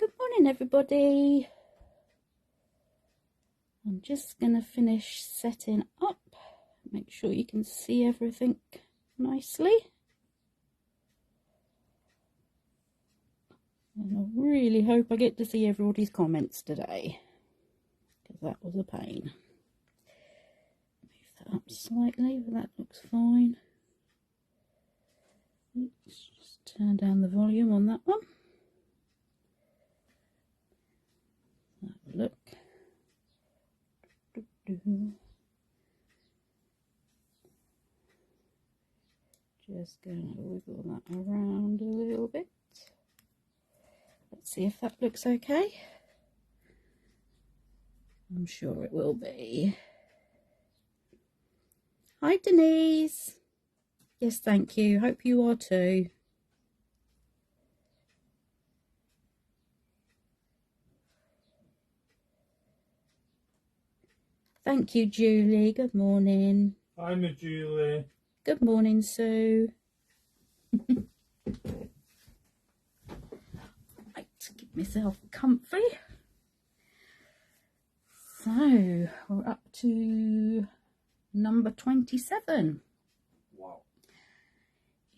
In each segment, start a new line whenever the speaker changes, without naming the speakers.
Good morning, everybody. I'm just going to finish setting up. Make sure you can see everything nicely. And I really hope I get to see everybody's comments today, because that was a pain. Move that up slightly, but that looks fine. Let's just turn down the volume on that one. Have a look. Just going to wiggle that around a little bit. Let's see if that looks okay. I'm sure it will be. Hi, Denise. Yes, thank you. Hope you are too. Thank you, Julie. Good morning.
Hi, my Julie.
Good morning, Sue. Right, get myself comfy. So, we're up to number 27.
Wow.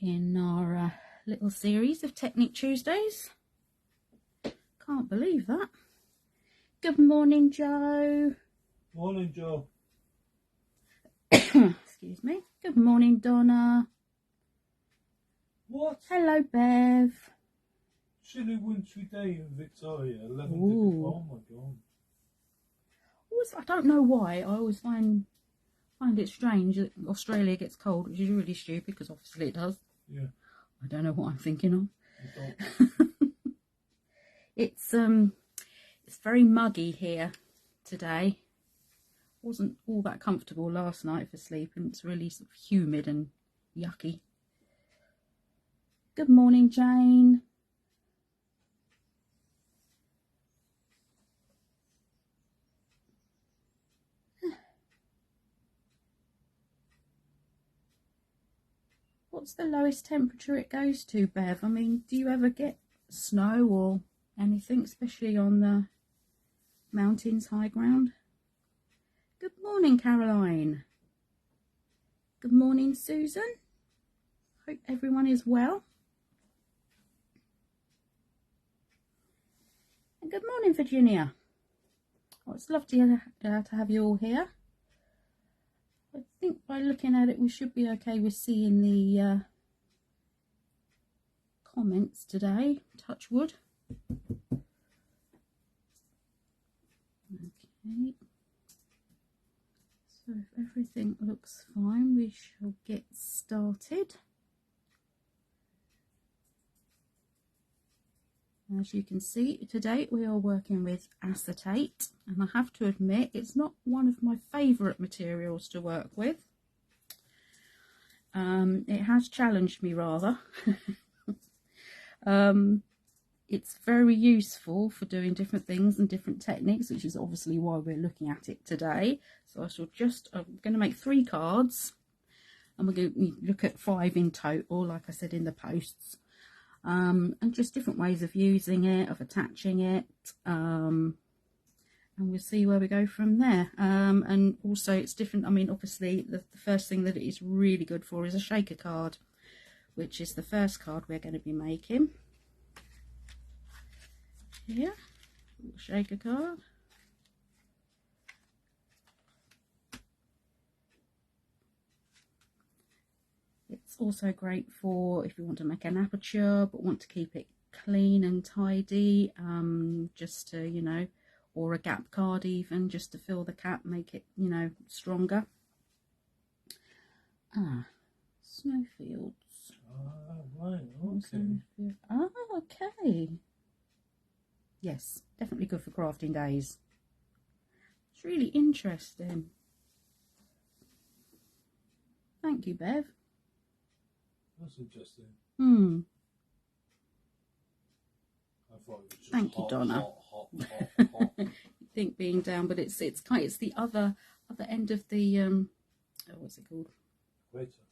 In our little series of Technique Tuesdays. Can't believe that. Good morning, Joe.
Morning, Joe.
Excuse me. Good morning, Donna.
What?
Hello, Bev.
Chilly wintry day in Victoria, 11
Ooh.
degrees. Oh my god.
I don't know why. I always find it strange that Australia gets cold, which is really stupid because obviously it does.
Yeah.
I don't know what I'm thinking of. It's very muggy here today. Wasn't all that comfortable last night for sleep, and it's really sort of humid and yucky. Good morning, Jane. What's the lowest temperature it goes to, Bev? I mean, do you ever get snow or anything, especially on the mountains, high ground? Good morning, Caroline. Good morning, Susan. Hope everyone is well. And good morning, Virginia. Oh, it's lovely to have you all here. I think by looking at it, we should be okay with seeing the comments today. Touch wood. Okay. So if everything looks fine, we shall get started. As you can see, today we are working with acetate, and I have to admit it's not one of my favourite materials to work with. It has challenged me rather. It's very useful for doing different things and different techniques, which is obviously why we're looking at it today. So I'm going to make 3 cards, and we're going to look at 5 in total, like I said in the posts. And just different ways of using it, of attaching it, and we'll see where we go from there. And also it's different. I mean, obviously the first thing that it is really good for is a shaker card, which is the first card we're going to be making. Here, shaker card. It's also great for if you want to make an aperture but want to keep it clean and tidy, just to, you know, or a gap card even, just to fill the gap, make it, you know, stronger. Snowfields.
Right, okay.
Okay. Yes, definitely good for crafting days. It's really interesting. Thank you, Bev.
That's interesting. I thought it was just
Thank you, Donna.
Hot.
You think being down, but it's the other end of the what's it called?
Equator.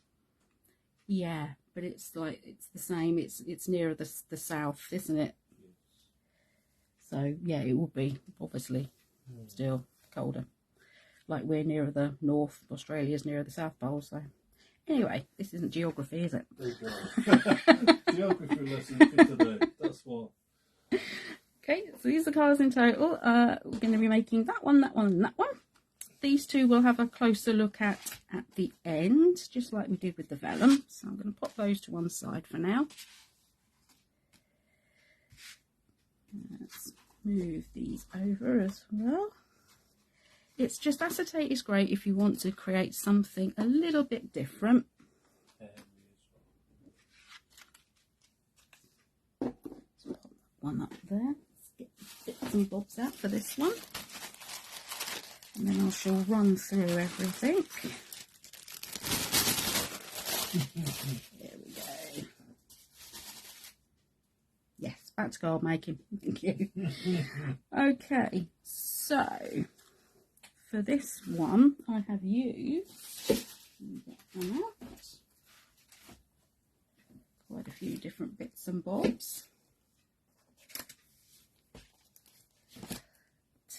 Yeah, but it's like it's the same. It's nearer the south, isn't it?
Yes.
So yeah, it will be obviously still colder. Like we're nearer the north, Australia's nearer the South Pole. So anyway, this isn't geography, is it?
There you go. Geography lesson for today. That's what.
Okay, so these are the colours in total. We're going to be making that one, and that one. These two we'll have a closer look at the end, just like we did with the vellum. So I'm going to pop those to one side for now. Let's move these over as well. It's just, acetate is great if you want to create something a little bit different. So pop that one up there. Let's get bits and bobs out for this one. And then I shall run through everything. There we go. Yes, back to card making. Thank you. Okay, so for this one, I have used, get them out, quite a few different bits and bobs.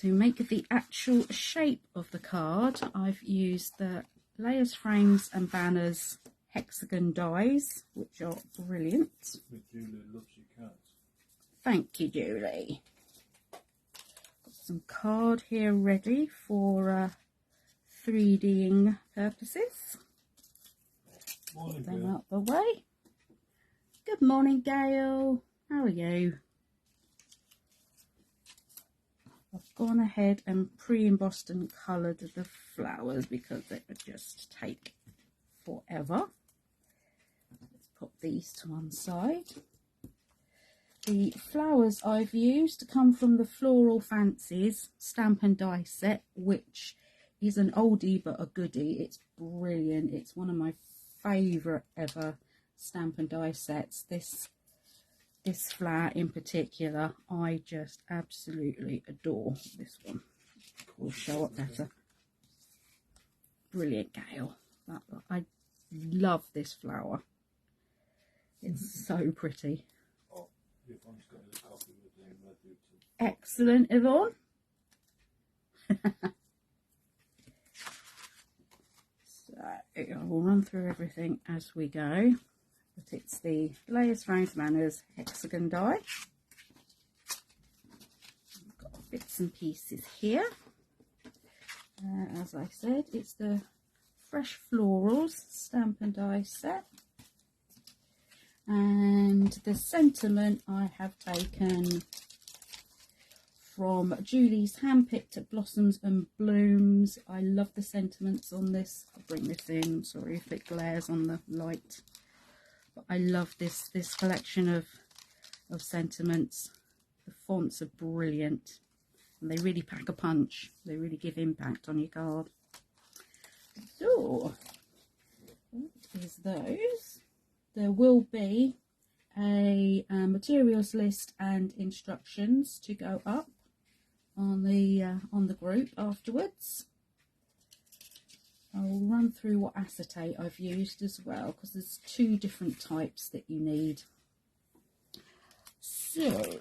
To make the actual shape of the card, I've used the Layers, Frames and Banners hexagon dies, which are brilliant.
Julie loves your cards.
Thank you, Julie. Got some card here ready for 3Ding purposes.
Morning,
Put them
Gail.
out the way. Good morning, Gail. How are you? I've gone ahead and pre-embossed and coloured the flowers because it would just take forever. Let's put these to one side. The flowers I've used come from the Floral Fancies Stamp and Die set, which is an oldie but a goodie. It's brilliant. It's one of my favourite ever Stamp and Die sets. This flower in particular, I just absolutely adore this one. Will show up better. Brilliant, Gail. I love this flower. It's so pretty.
Oh, Yvonne's got a copy with him.
Excellent, Yvonne. So I will run through everything as we go. But it's the Layers, Frames, Banners hexagon die. I've got bits and pieces here. As I said, it's the Fresh Florals Stamp and Die set. And the sentiment I have taken from Julie's Handpicked Blossoms and Blooms. I love the sentiments on this. I'll bring this in. Sorry if it glares on the light. But I love this collection of sentiments. The fonts are brilliant. And they really pack a punch. They really give impact on your card. So, what is those? There will be a materials list and instructions to go up on the group afterwards. I'll run through what acetate I've used as well, because there's two different types that you need. So,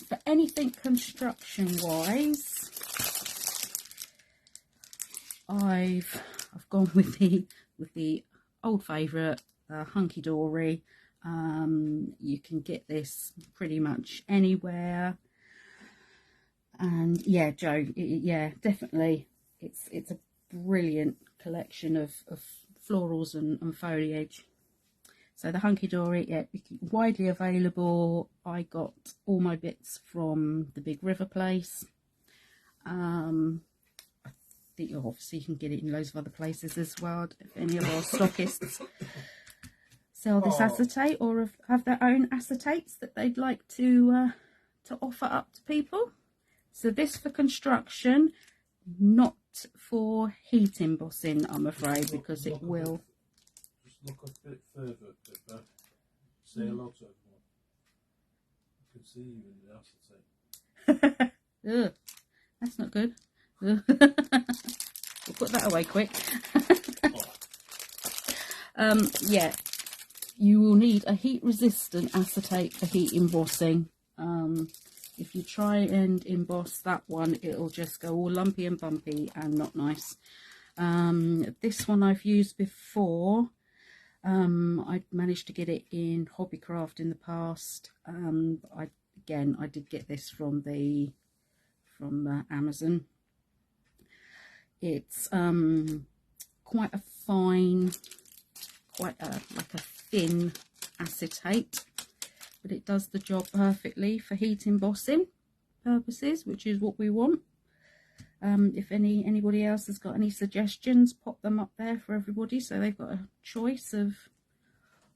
for anything construction wise, I've gone with the old favourite, Hunky Dory. You can get this pretty much anywhere, and yeah, Joe, yeah, definitely, it's a brilliant collection of florals and foliage. So the Hunky Dory, yeah, widely available. I got all my bits from the Big River place. I think obviously you can get it in loads of other places as well, if any of our stockists sell this acetate or have their own acetates that they'd like to offer up to people. So this for construction, not for heat embossing, I'm afraid, because it will.
Just look a bit further, Pippa. Say hello to everyone. I can see you in the acetate.
Ugh, that's not good. We'll put that away quick. Yeah, you will need a heat resistant acetate for heat embossing. If you try and emboss that one, it'll just go all lumpy and bumpy and not nice. This one I've used before. I managed to get it in Hobbycraft in the past. I did get this from Amazon. It's quite a fine, like a thin acetate, but it does the job perfectly for heat embossing purposes, which is what we want. If anybody else has got any suggestions, pop them up there for everybody so they've got a choice of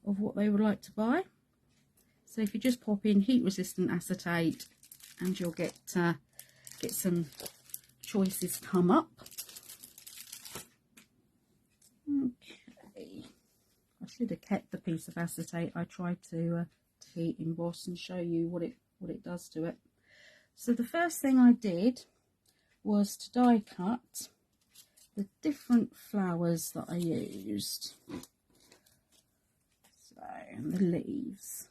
what they would like to buy. So if you just pop in heat resistant acetate, and you'll get some choices come up. Okay, I should have kept the piece of acetate. I tried to heat emboss and show you what it does to it. So the first thing I did was to die cut the different flowers that I used. So, and the leaves.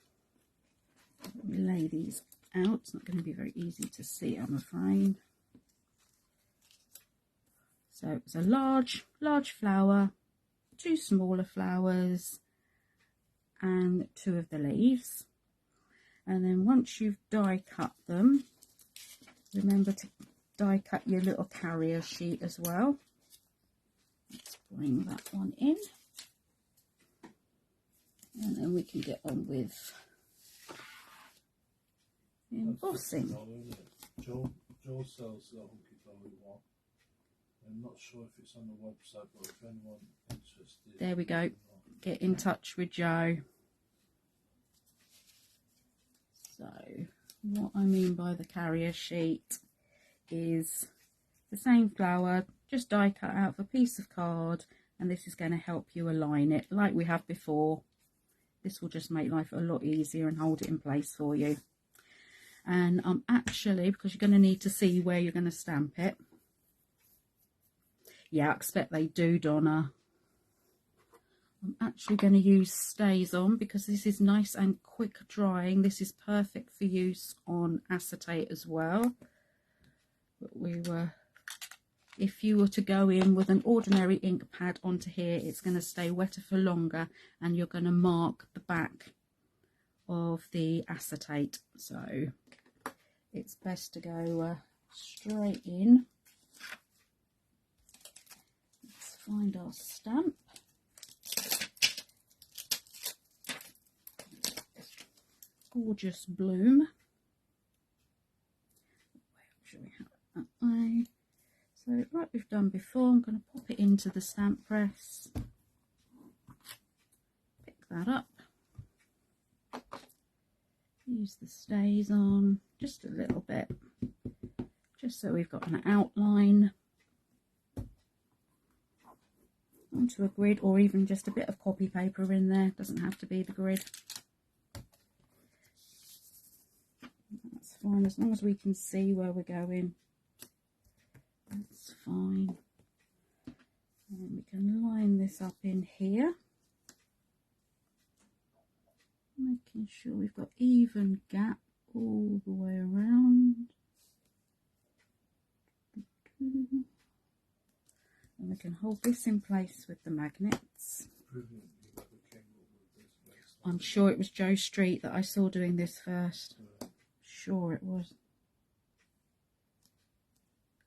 Let me lay these out. It's not going to be very easy to see, I'm afraid. So it's a large flower, 2 smaller flowers, and 2 of the leaves. And then once you've die cut them, remember to die cut your little carrier sheet as well. Let's bring that one in, and then we can get on with embossing.
Joe sells the hunky dolly one. I'm not sure if it's on the website, but if anyone interested,
there we go. Get in touch with Joe. So what I mean by the carrier sheet is the same flower, just die cut out of a piece of card, and this is going to help you align it like we have before. This will just make life a lot easier and hold it in place for you. And I'm actually, because you're going to need to see where you're going to stamp it. Yeah, I expect they do, Donna. I'm actually going to use Stays On because this is nice and quick drying. This is perfect for use on acetate as well. But if you were to go in with an ordinary ink pad onto here, it's going to stay wetter for longer, and you're going to mark the back of the acetate. So it's best to go straight in. Let's find our stamp. Gorgeous bloom. Where should we have it? That way. So like we've done before, I'm going to pop it into the stamp press. Pick that up. Use the Stays On just a little bit, just so we've got an outline onto a grid, or even just a bit of copy paper in there. Doesn't have to be the grid. That's fine, as long as we can see where we're going. That's fine. And we can line this up in here, making sure we've got even gap all the way around. And we can hold this in place with the magnets. I'm sure it was Joe Street that I saw doing this first. Sure it was.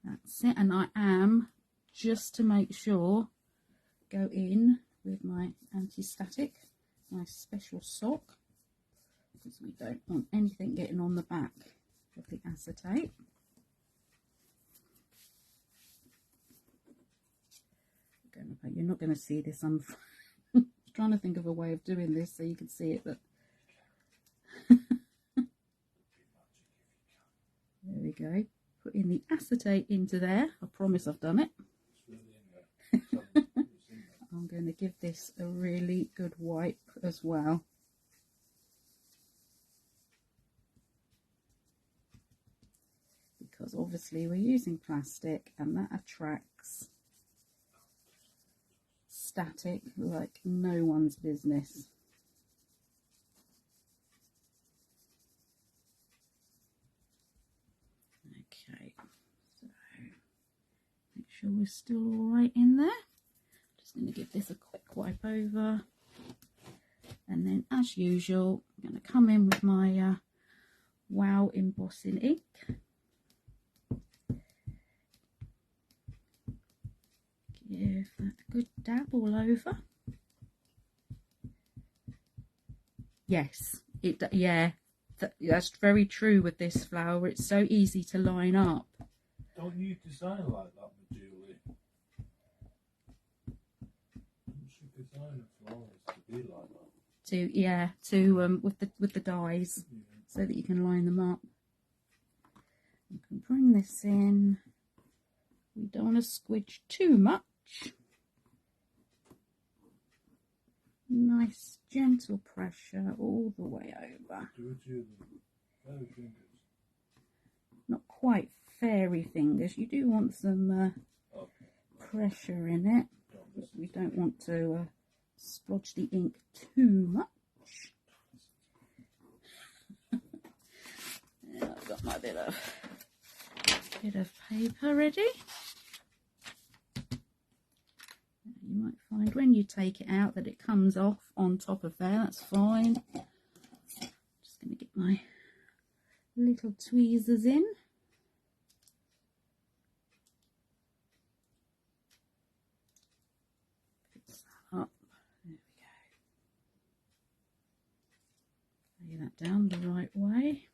That's it. And I am, just to make sure, go in with my anti-static, my special sock, because we don't want anything getting on the back of the acetate. You're not going to see this. I'm trying to think of a way of doing this so you can see it, but there we go. Putting the acetate into there. I promise I've done it. I'm going to give this a really good wipe as well. Because obviously we're using plastic, and that attracts static like no one's business. Okay, so make sure we're still all right in there. Just going to give this a quick wipe over, and then as usual I'm going to come in with my Wow embossing ink. Give that a good dab all over. Yes, that's very true with this flower. It's so easy to line up.
Don't you design like that, Julie? You should design a flowers to be like that. With the dies, so that you can line them up. You can bring this in. We don't want to squidge too much. Nice gentle pressure all the way over. Not quite fairy fingers. You do want some pressure in it. We don't want to splodge the ink too much. I've got my bit of paper ready. You might find when you take it out that it comes off on top of there. That's fine. Just going to get my little tweezers in. Fix that up. There we go. Lay that down the right way.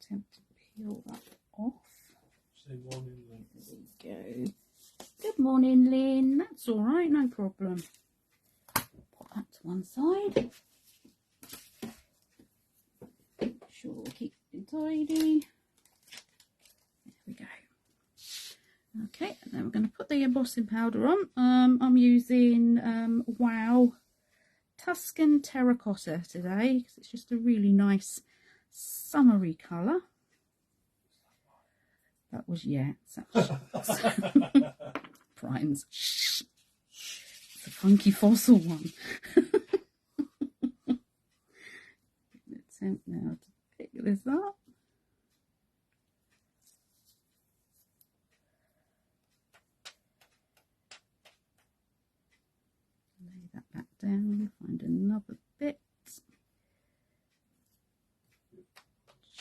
Attempt to peel that off. Say morning, Lynn.
There we go. Good morning, Lynn. That's all right, no problem. Put that to one side. Make sure we keep it tidy. There we go. Okay, and then we're going to put the embossing powder on. I'm using Wow Tuscan Terracotta today because it's just a really nice summery colour. That was, Primes. It's a funky fossil one. Attempt now to pick this up. Lay that back down, find another bit.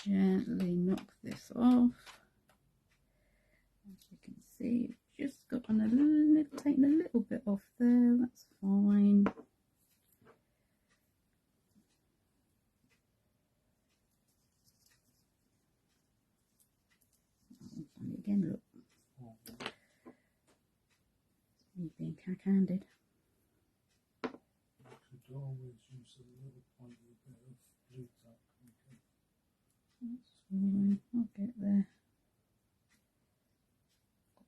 Gently knock this off. As you can see, it's just gotten taken a little bit off there, that's fine. Oh, again, look. Me being cack-handed.
Could always use a little pointy bit of blue tack.
That's fine, I'll get there.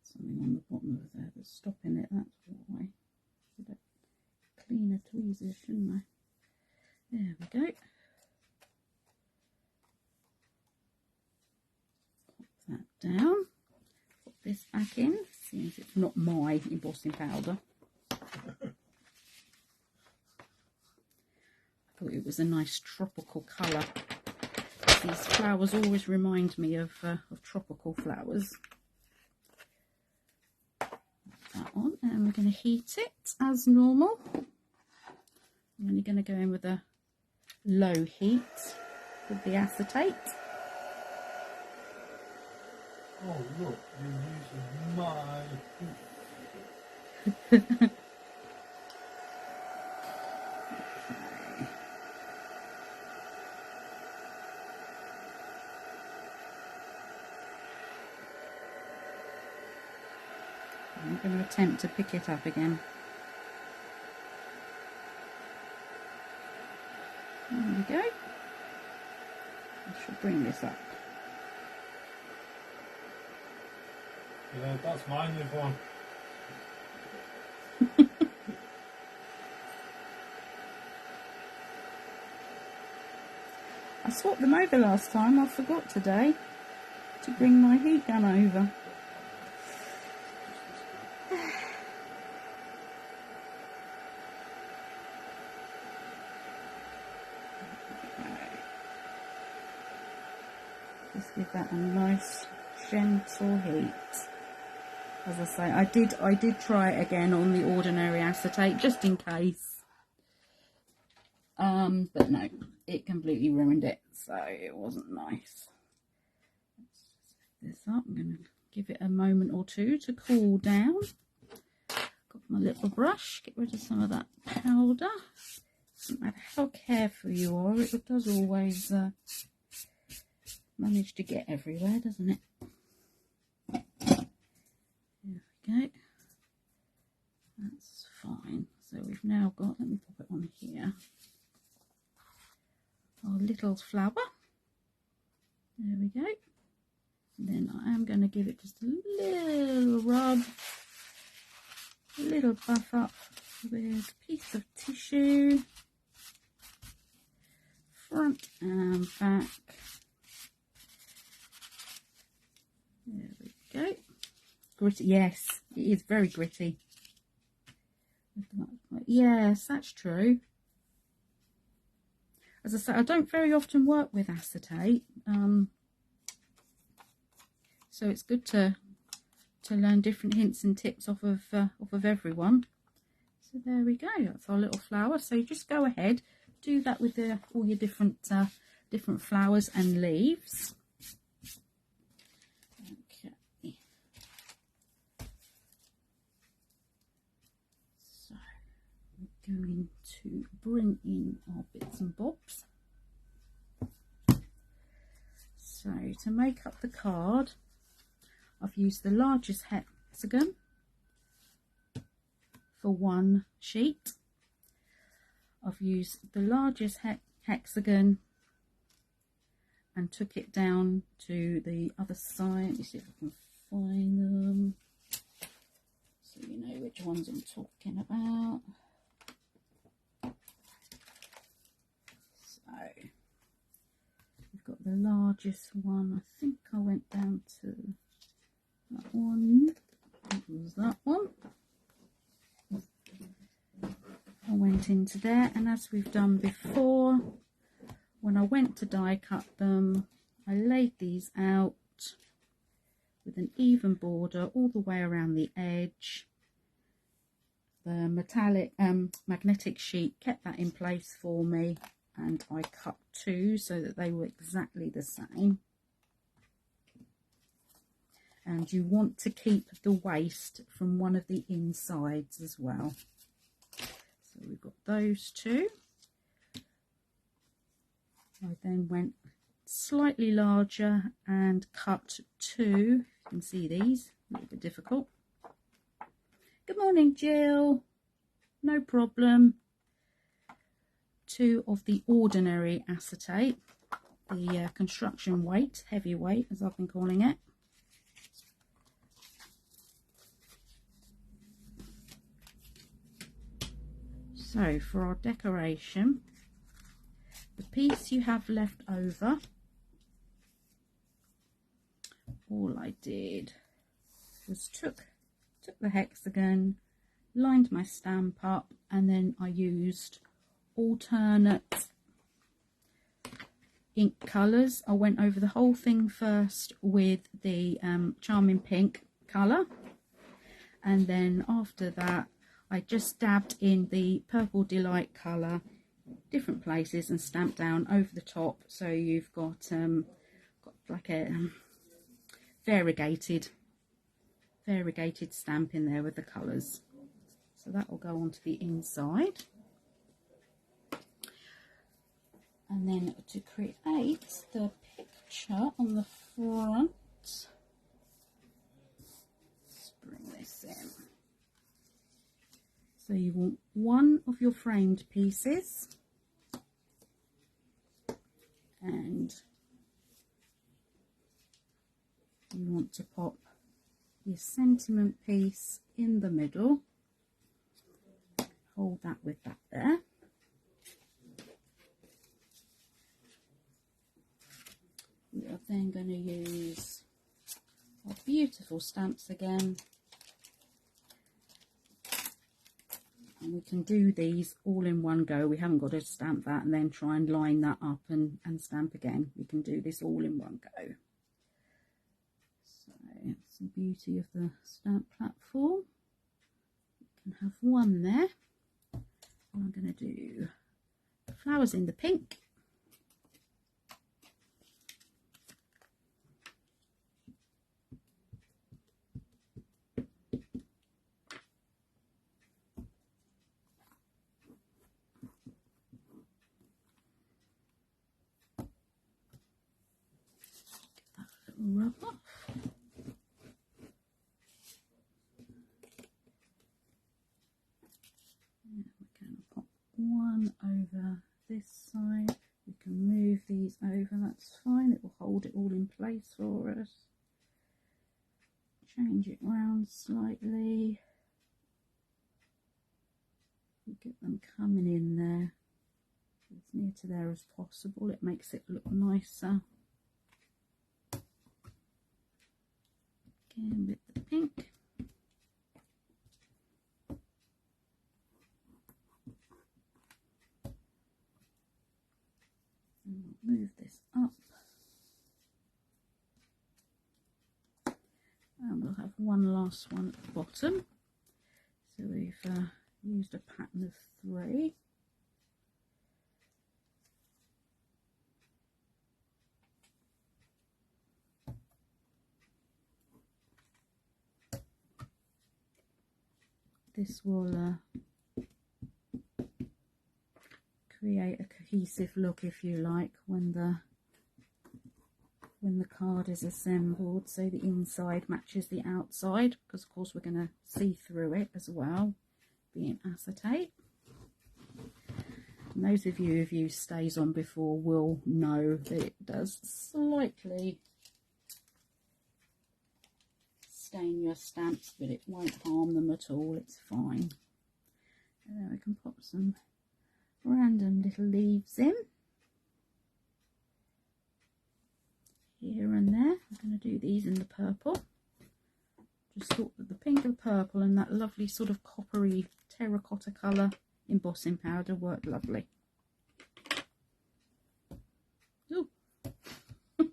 Something on the bottom of there that's stopping it, that's why. Should have cleaner tweezers, shouldn't I? There we go. Pop that down. Put this back in, since it's not my embossing powder. I thought it was a nice tropical colour. These flowers always remind me of tropical flowers. That on, and we're going to heat it as normal. I'm only going to go in with a low heat with the acetate.
Oh look, you're using my
I'm going to attempt to pick it up again. There we go. I should bring this up.
Yeah, that's mine, Yvonne.
I swapped them over last time. I forgot today to bring my heat gun over.
Just give that a nice gentle heat. As I say, I did try it again on the ordinary acetate just in case. But no, it completely ruined it, so it wasn't nice. Let's just lift this up. I'm going to give it a moment or two to cool down. Got my little brush, get rid of some of that powder. Doesn't matter how careful you are, it does always manage to get everywhere, doesn't it? There we go. That's fine. So we've now got, let me pop it on here, our little flower. There we go. And then I am going to give it just a little rub, a little buff up with a piece of tissue, front and back. There we go. Gritty, yes, it is very gritty. Yes, that's true. As I say, I don't very often work with acetate, so it's good to learn different hints and tips off of everyone. So there we go. That's our little flower. So just go ahead, do that with all your different flowers and leaves. Okay. So we're going to bring in our bits and bobs. So to make up the card, I've used the largest hexagon for one sheet. I've used the largest hexagon and took it down to the other side. Let me see if I can find them so you know which ones I'm talking about. So we've got the largest one. I think I went down to that one. It was that one. I went into there, and as we've done before, when I went to die cut them, I laid these out with an even border all the way around the edge. The metallic magnetic sheet kept that in place for me, and I cut two so that they were exactly the same. And you want to keep the waste from one of the insides as well. So we've got those two. I then went slightly larger and cut two. You can see these, a little bit difficult. Good morning, Jill. No problem. Two of the ordinary acetate, the construction weight, heavyweight as I've been calling it. So for our decoration, the piece you have left over, all I did was took the hexagon, lined my stamp up, and then I used alternate ink colours. I went over the whole thing first with the Charming Pink colour, and then after that I just dabbed in the Purple Delight colour, different places, and stamped down over the top. So you've got like a variegated stamp in there with the colours. So that will go onto the inside. And then to create the picture on the front, let's bring this in. So you want one of your framed pieces, and you want to pop your sentiment piece in the middle. Hold that with that there. We are then going to use our beautiful stamps again. And
we can do these all in one go. We haven't got to stamp that and then try and line that up and stamp again. We can do this all in one go. So it's the beauty of the stamp platform. You can have one there. I'm going to do the flowers in the pink. Rub off. And we're going to pop one over this side. We can move these over, that's fine. It will hold it all in place for us. Change it round slightly. Get them coming in there as near to there as possible. It makes it look nicer. Again with the pink. And we'll move this up. And we'll have one last one at the bottom. So we've used a pattern of 3. This will create a cohesive look, if you like, when the card is assembled, so the inside matches the outside, because of course we're going to see through it as well, being acetate. And those of you who've used Stays On before will know that it does slightly stain your stamps, but it won't harm them at all. It's fine. And then we can pop some random little leaves in here and there. I'm going to do these in the purple. Just thought that the pink and purple and that lovely sort of coppery terracotta colour embossing powder worked lovely. Ooh. I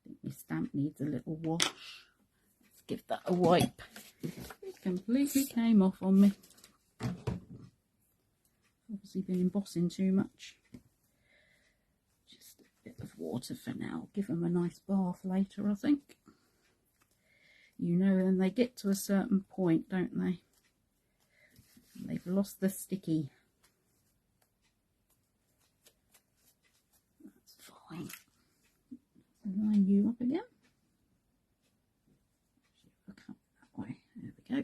think my stamp needs a little wash. Give that a wipe. It completely came off on me. Obviously been embossing too much. Just a bit of water for now. Give them a nice bath later, I think. You know, when they get to a certain point, don't they? They've lost the sticky. That's fine. Line you up again. Way. There we go.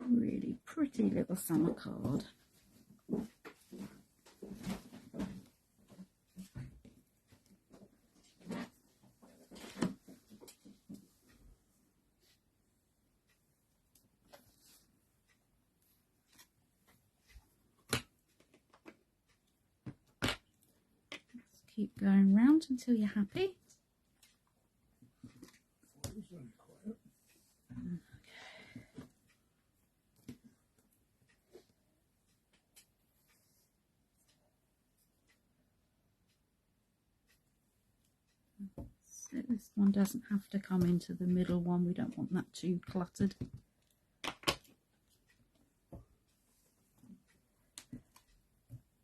Really pretty little summer card. Keep going round until you're happy. So this one doesn't have to come into the middle one. We don't want that too cluttered.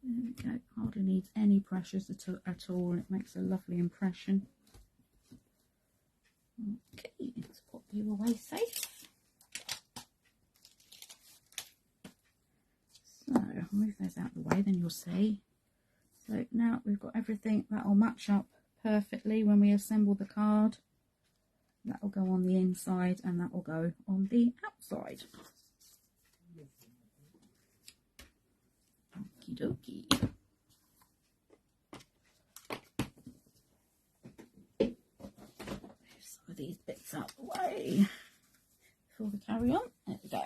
There we go. Hardly needs any pressures at all. It makes a lovely impression. Okay, let's pop you away safe. So I'll move those out of the way, then you'll see. So now we've got everything that will match up perfectly when we assemble the card. That will go on the inside and that will go on the outside. Okie dokie. Some of these bits out the way before we carry on. There we go.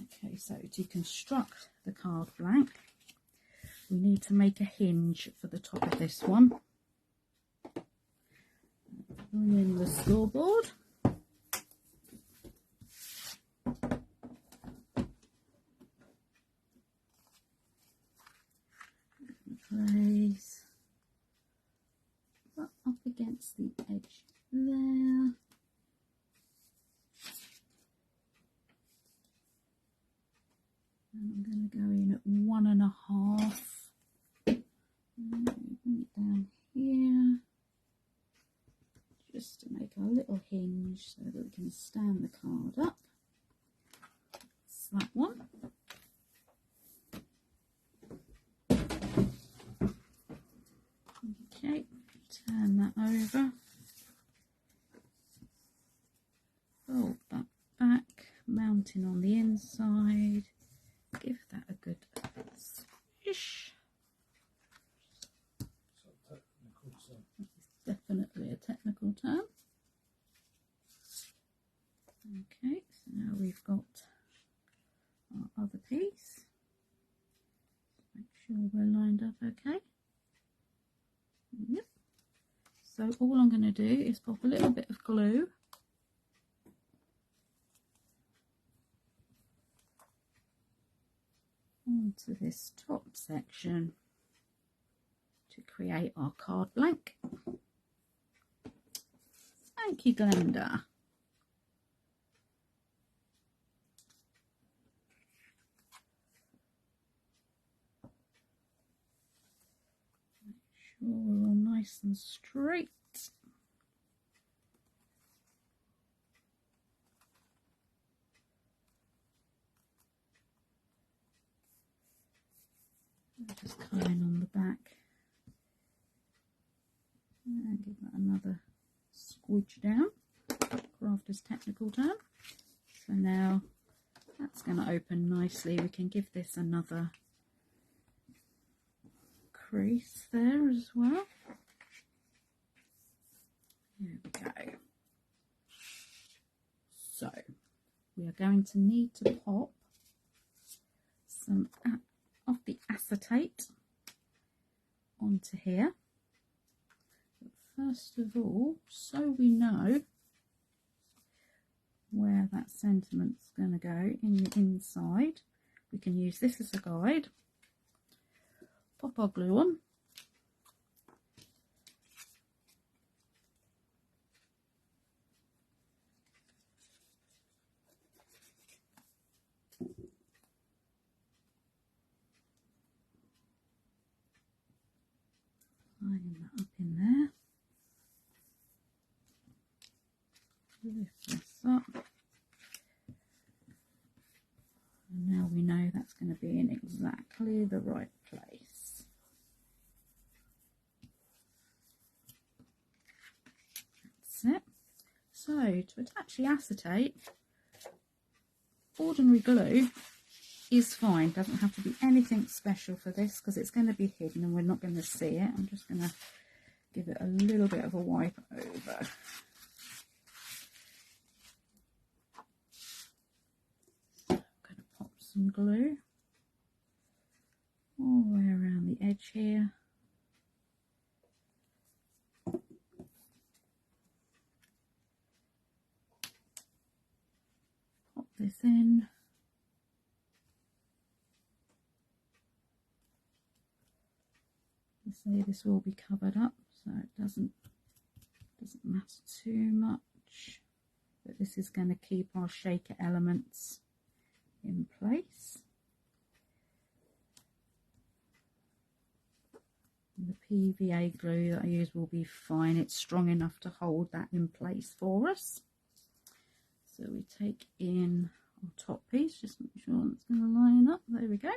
Okay, so to construct the card blank, we need to make a hinge for the top of this one. Bring in the scoreboard. Place that up against the edge there. And I'm going to go in at 1.5. Bring it down here, just to make a little hinge so that we can stand the card up. That's that one. Okay, turn that over. Fold that back, mounting on the inside. Give that a good squish. Definitely a technical term. Okay, so now we've got our other piece. Make sure we're lined up okay. Yep. So all I'm going to do is pop a little bit of glue onto this top section to create our card blank. Thank you, Glenda. Make sure we're all nice and straight. Just come in on the back and give that another squidge down. Crafter's technical term. So now that's going to open nicely. We can give this another crease there as well. There we go. So we are going to need to pop some of the acetate onto here. But first of all, so we know where that sentiment's going to go in the inside, we can use this as a guide. Pop our glue on. Line that up in there. Lift this up. And now we know that's going to be in exactly the right place. That's it. So to attach the acetate, ordinary glue is fine. Doesn't have to be anything special for this because it's going to be hidden and we're not going to see it. I'm just going to give it a little bit of a wipe over. So I'm going to pop some glue all the way around the edge here. Pop this in. Say this will be covered up, so it doesn't matter too much, but this is going to keep our shaker elements in place. And the PVA glue that I use will be fine. It's strong enough to hold that in place for us. So we take in our top piece, just make sure it's going to line up. There we go.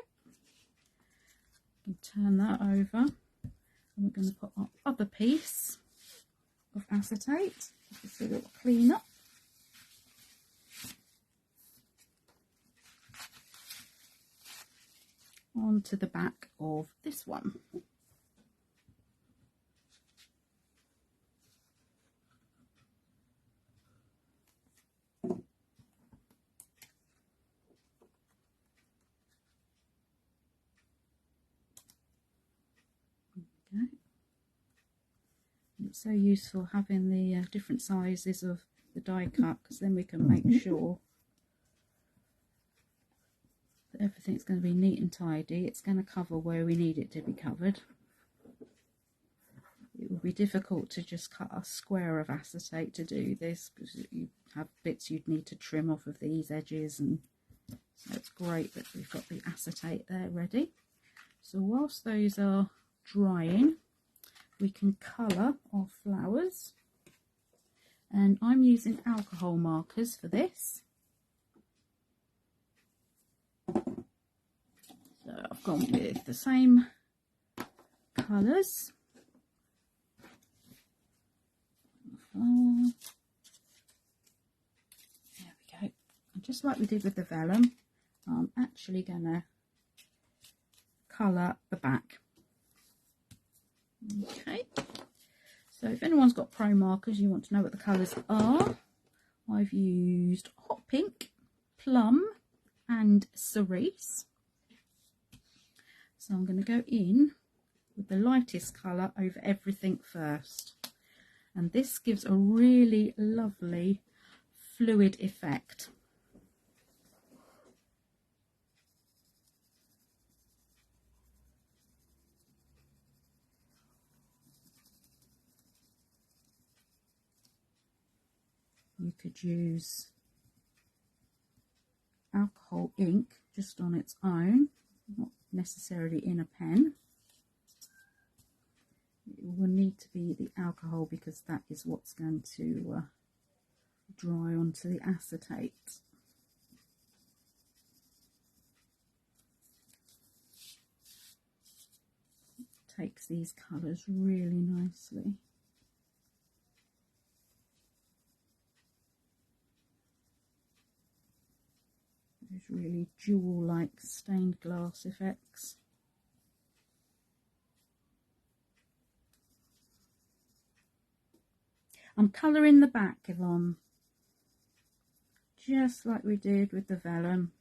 We can turn that over. And we're going to put our other piece of acetate, just a little clean up. Onto the back of this one. go. It's so useful having the different sizes of the die cut, because then we can make sure that everything's going to be neat and tidy. It's going to cover where we need it to be covered. It would be difficult to just cut a square of acetate to do this, because you have bits you'd need to trim off of these edges, and so it's great that we've got the acetate there ready. So whilst those are drying, we can colour our flowers, and I'm using alcohol markers for this. So I've gone with the same colours. There we go. And just like we did with the vellum, I'm actually going to colour the back. Okay, so if anyone's got pro markers, you want to know what the colours are. I've used hot pink, plum and cerise. So I'm going to go in with the lightest colour over everything first, and this gives a really lovely fluid effect. You could use alcohol ink just on its own, not necessarily in a pen. It will need to be the alcohol, because that is what's going to dry onto the acetate. It takes these colours really nicely. Those really jewel-like stained glass effects. I'm colouring the back, Yvonne, just like we did with the vellum.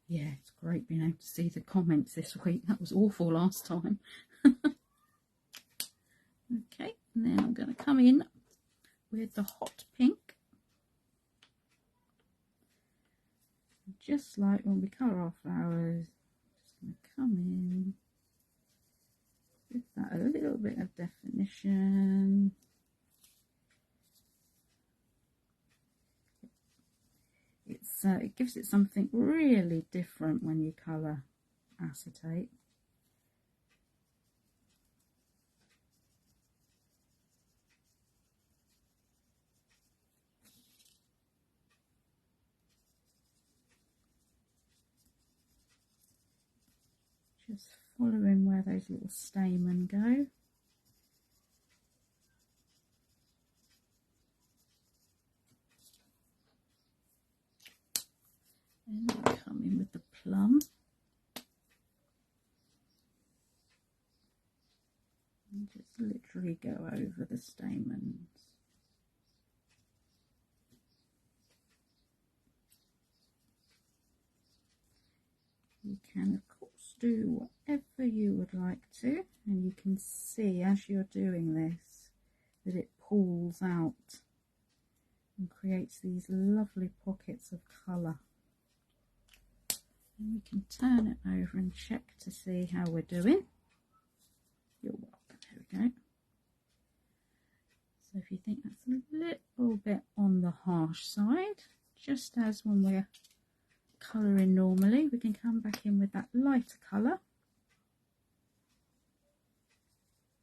Yeah, it's great being able to see the comments this week. That was awful last time. Okay, and then I'm going to come in with the hot pink. Just like when we colour our flowers, just going to come in, give that a little bit of definition. It gives it something really different when you colour acetate. Just following where those little stamens go. And then come in with the plum. And just literally go over the stamens. You can, of course, do whatever you would like to, and you can see as you're doing this that it pulls out and creates these lovely pockets of colour. And we can turn it over and check to see how we're doing. You're welcome. There we go. So if you think that's a little bit on the harsh side, just as when we're colouring normally, we can come back in with that lighter colour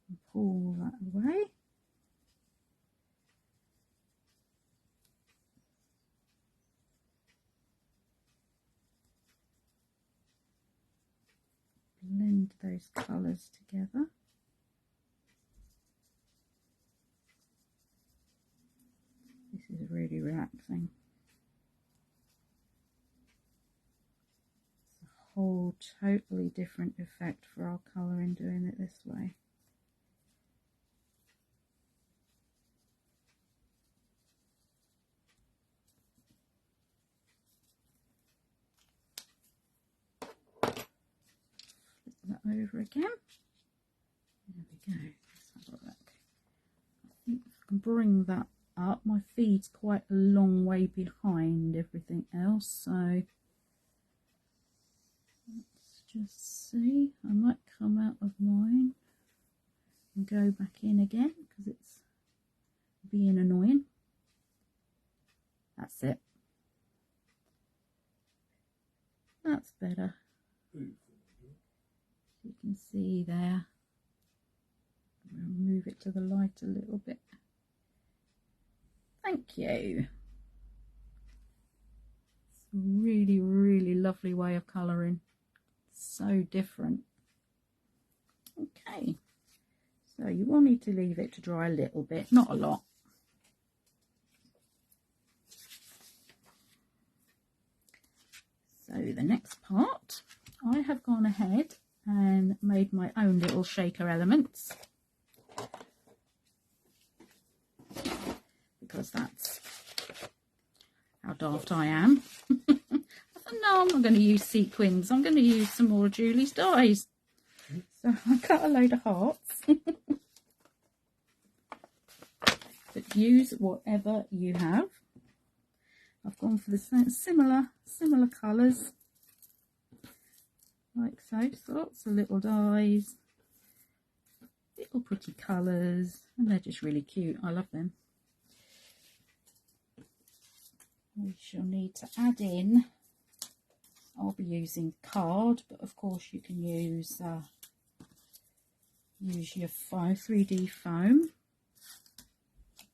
and pull that away. Blend those colours together. This is really relaxing. It's a whole totally different effect for our colouring doing it this way.
over again. There we go. Let's have a look. I think if I can bring that up, my feed's quite a long way behind everything else, so let's just see. I might come out of mine and go back in again because it's being annoying. That's it. That's better. You can see there. Move it to the light a little bit. Thank you. It's a really, really lovely way of colouring. So different. Okay. So you will need to leave it to dry a little bit, not a lot. So the next part, I have gone ahead and made my own little shaker elements, because that's how daft I am. I thought, no, I'm not going to use sequins, I'm going to use some more of Julie's dies. So I cut a load of hearts. But use whatever you have. I've gone for the same, similar colours, like so. So lots of little dies, little pretty colours, and they're just really cute. I love them. We shall need to add in, I'll be using card, but of course you can use your 3D foam.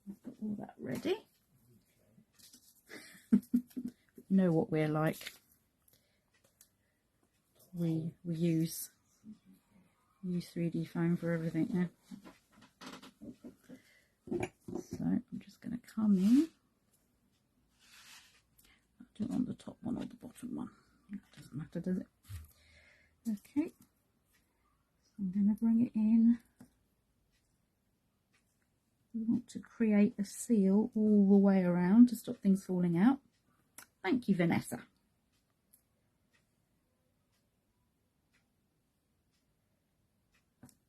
I've got all that ready. You know what we're like. We use 3D foam for everything now. So I'm just going to come in. I'll do it on the top one or the bottom one. It doesn't matter, does it? Okay. So I'm going to bring it in. We want to create a seal all the way around to stop things falling out. Thank you, Vanessa.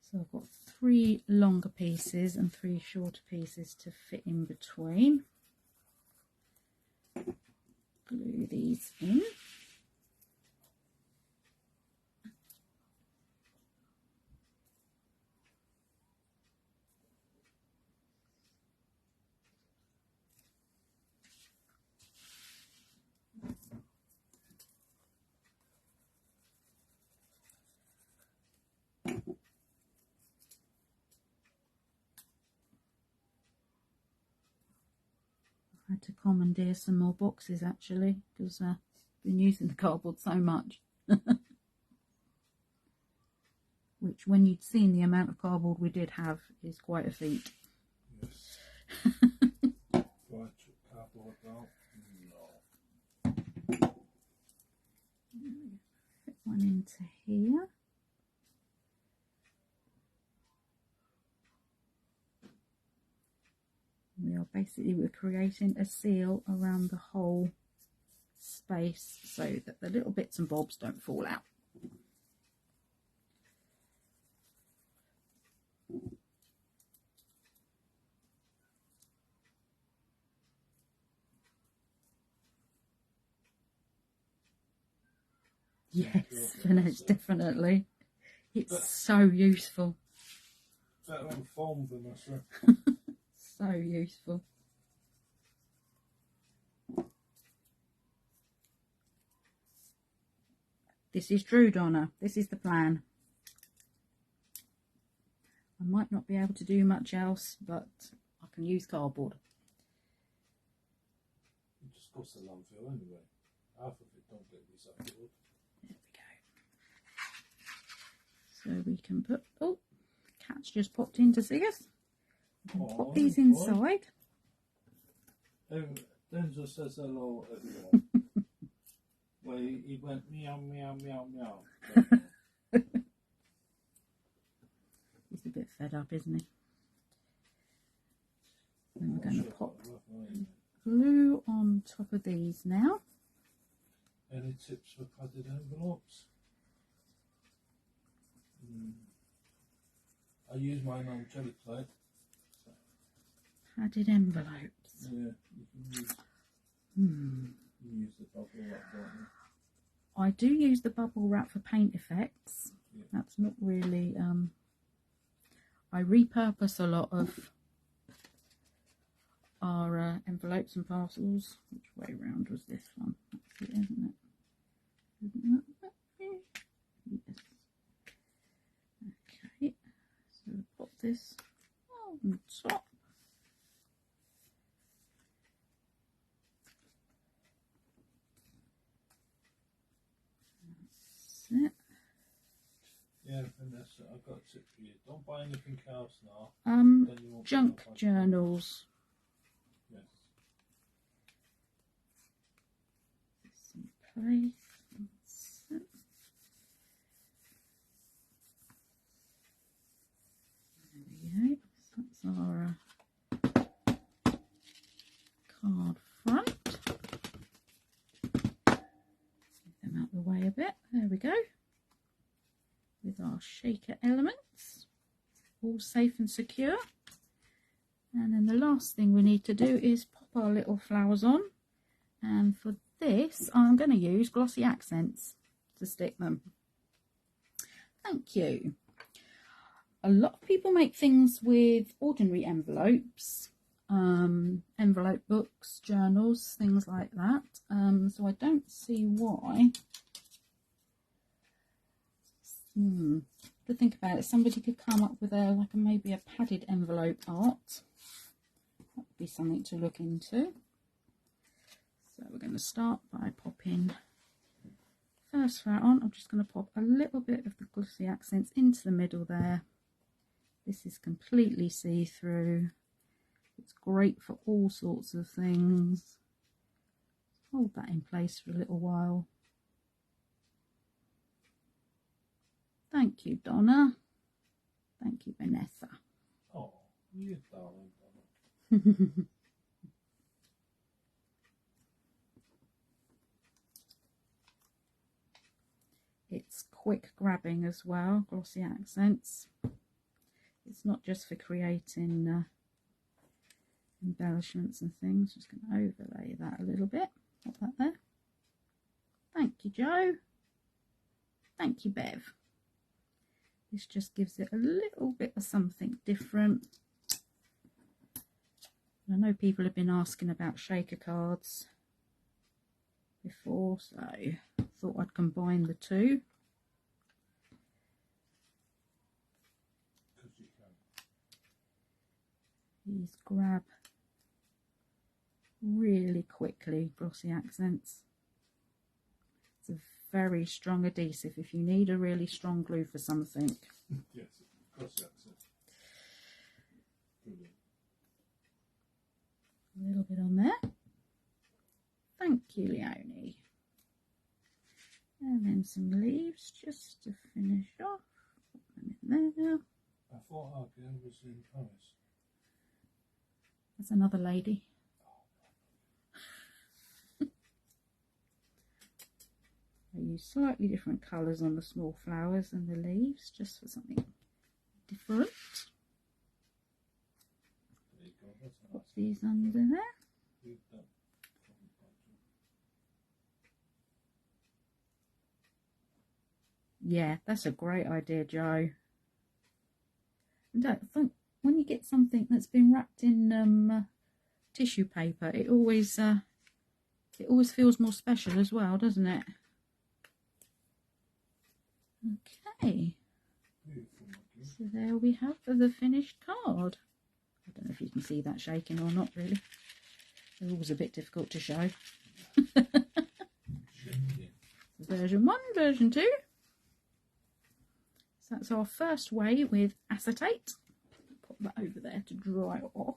So I've got 3 longer pieces and 3 shorter pieces to fit in between. Glue these in. Had to commandeer some more boxes actually, because I've been using the cardboard so much. Which, when you'd seen the amount of cardboard we did have, is quite a feat.
Yes. Cardboard out? No.
Fit one into here. We're creating a seal around the whole space so that the little bits and bobs don't fall out. Yes, Vanessa, definitely. It's so useful.
Better on foam, Vanessa.
So useful. This is true, Donna. This is the plan. I might not be able to do much else, but I can use cardboard.
It just goes to landfill anyway. Half of it don't get recycled.
There we go. So we can put... Oh, the cat's just popped in to see us. We can pop these inside.
Denzel says hello, everyone. Well, he went meow, meow, meow, meow.
He's a bit fed up, isn't he? And we're going to pop glue on top of these now.
Any tips for padded envelopes? I use mine on jelly plate.
Padded envelopes.
Yeah, you can use,
Hmm.
you use the bubble wrap, don't you?
I do use the bubble wrap for paint effects.
Yeah.
That's not really, I repurpose a lot of our envelopes and parcels. Which way round was this one? That's it, isn't it? Isn't that it? Yes. Okay, so we'll pop this on top. That's it.
Yeah, Vanessa, I've got a tip for you. Don't buy anything else now.
Um,
Then you won't be
junk
able to-
journals.
Yes.
Some place. That's it. There we go. So that's our card front. Move them out the way a bit. There we go. With our shaker elements, all safe and secure. And then the last thing we need to do is pop our little flowers on. And for this, I'm going to use glossy accents to stick them. Thank you. A lot of people make things with ordinary envelopes, envelope books, journals, things like that. So I don't see why. To think about it, somebody could come up with maybe a padded envelope art. That would be something to look into. So we're going to start by popping first flower on. I'm just going to pop a little bit of the glossy accents into the middle there. This is completely see-through. It's great for all sorts of things. Hold that in place for a little while. Thank you, Donna. Thank you, Vanessa.
Oh, you darling Donna.
It's quick grabbing as well, glossy accents. It's not just for creating embellishments and things. Just going to overlay that a little bit. Put that there. Thank you, Joe. Thank you, Bev. This just gives it a little bit of something different. I know people have been asking about shaker cards before, so I thought I'd combine the two. These grab really quickly, glossy accents. It's a very strong adhesive if you need a really strong glue for something.
Yes, of course that's it. Brilliant.
A little bit on there. Thank you, Leonie. And then some leaves just to finish off. Put them in there.
I thought our girl was in Paris.
That's another lady. I use slightly different colours on the small flowers and the leaves just for something different.
There you go, that's
Pop
nice.
these under there.
You've done.
Yeah, that's a great idea, Joe. And I think when you get something that's been wrapped in tissue paper, it always feels more special as well, doesn't it? Okay,
Beautiful, Maggie.
so there we have the finished card. I don't know if you can see that shaking or not, really. They're always a bit difficult to show. Version 1, version 2. So that's our first way with acetate. Put that over there to dry off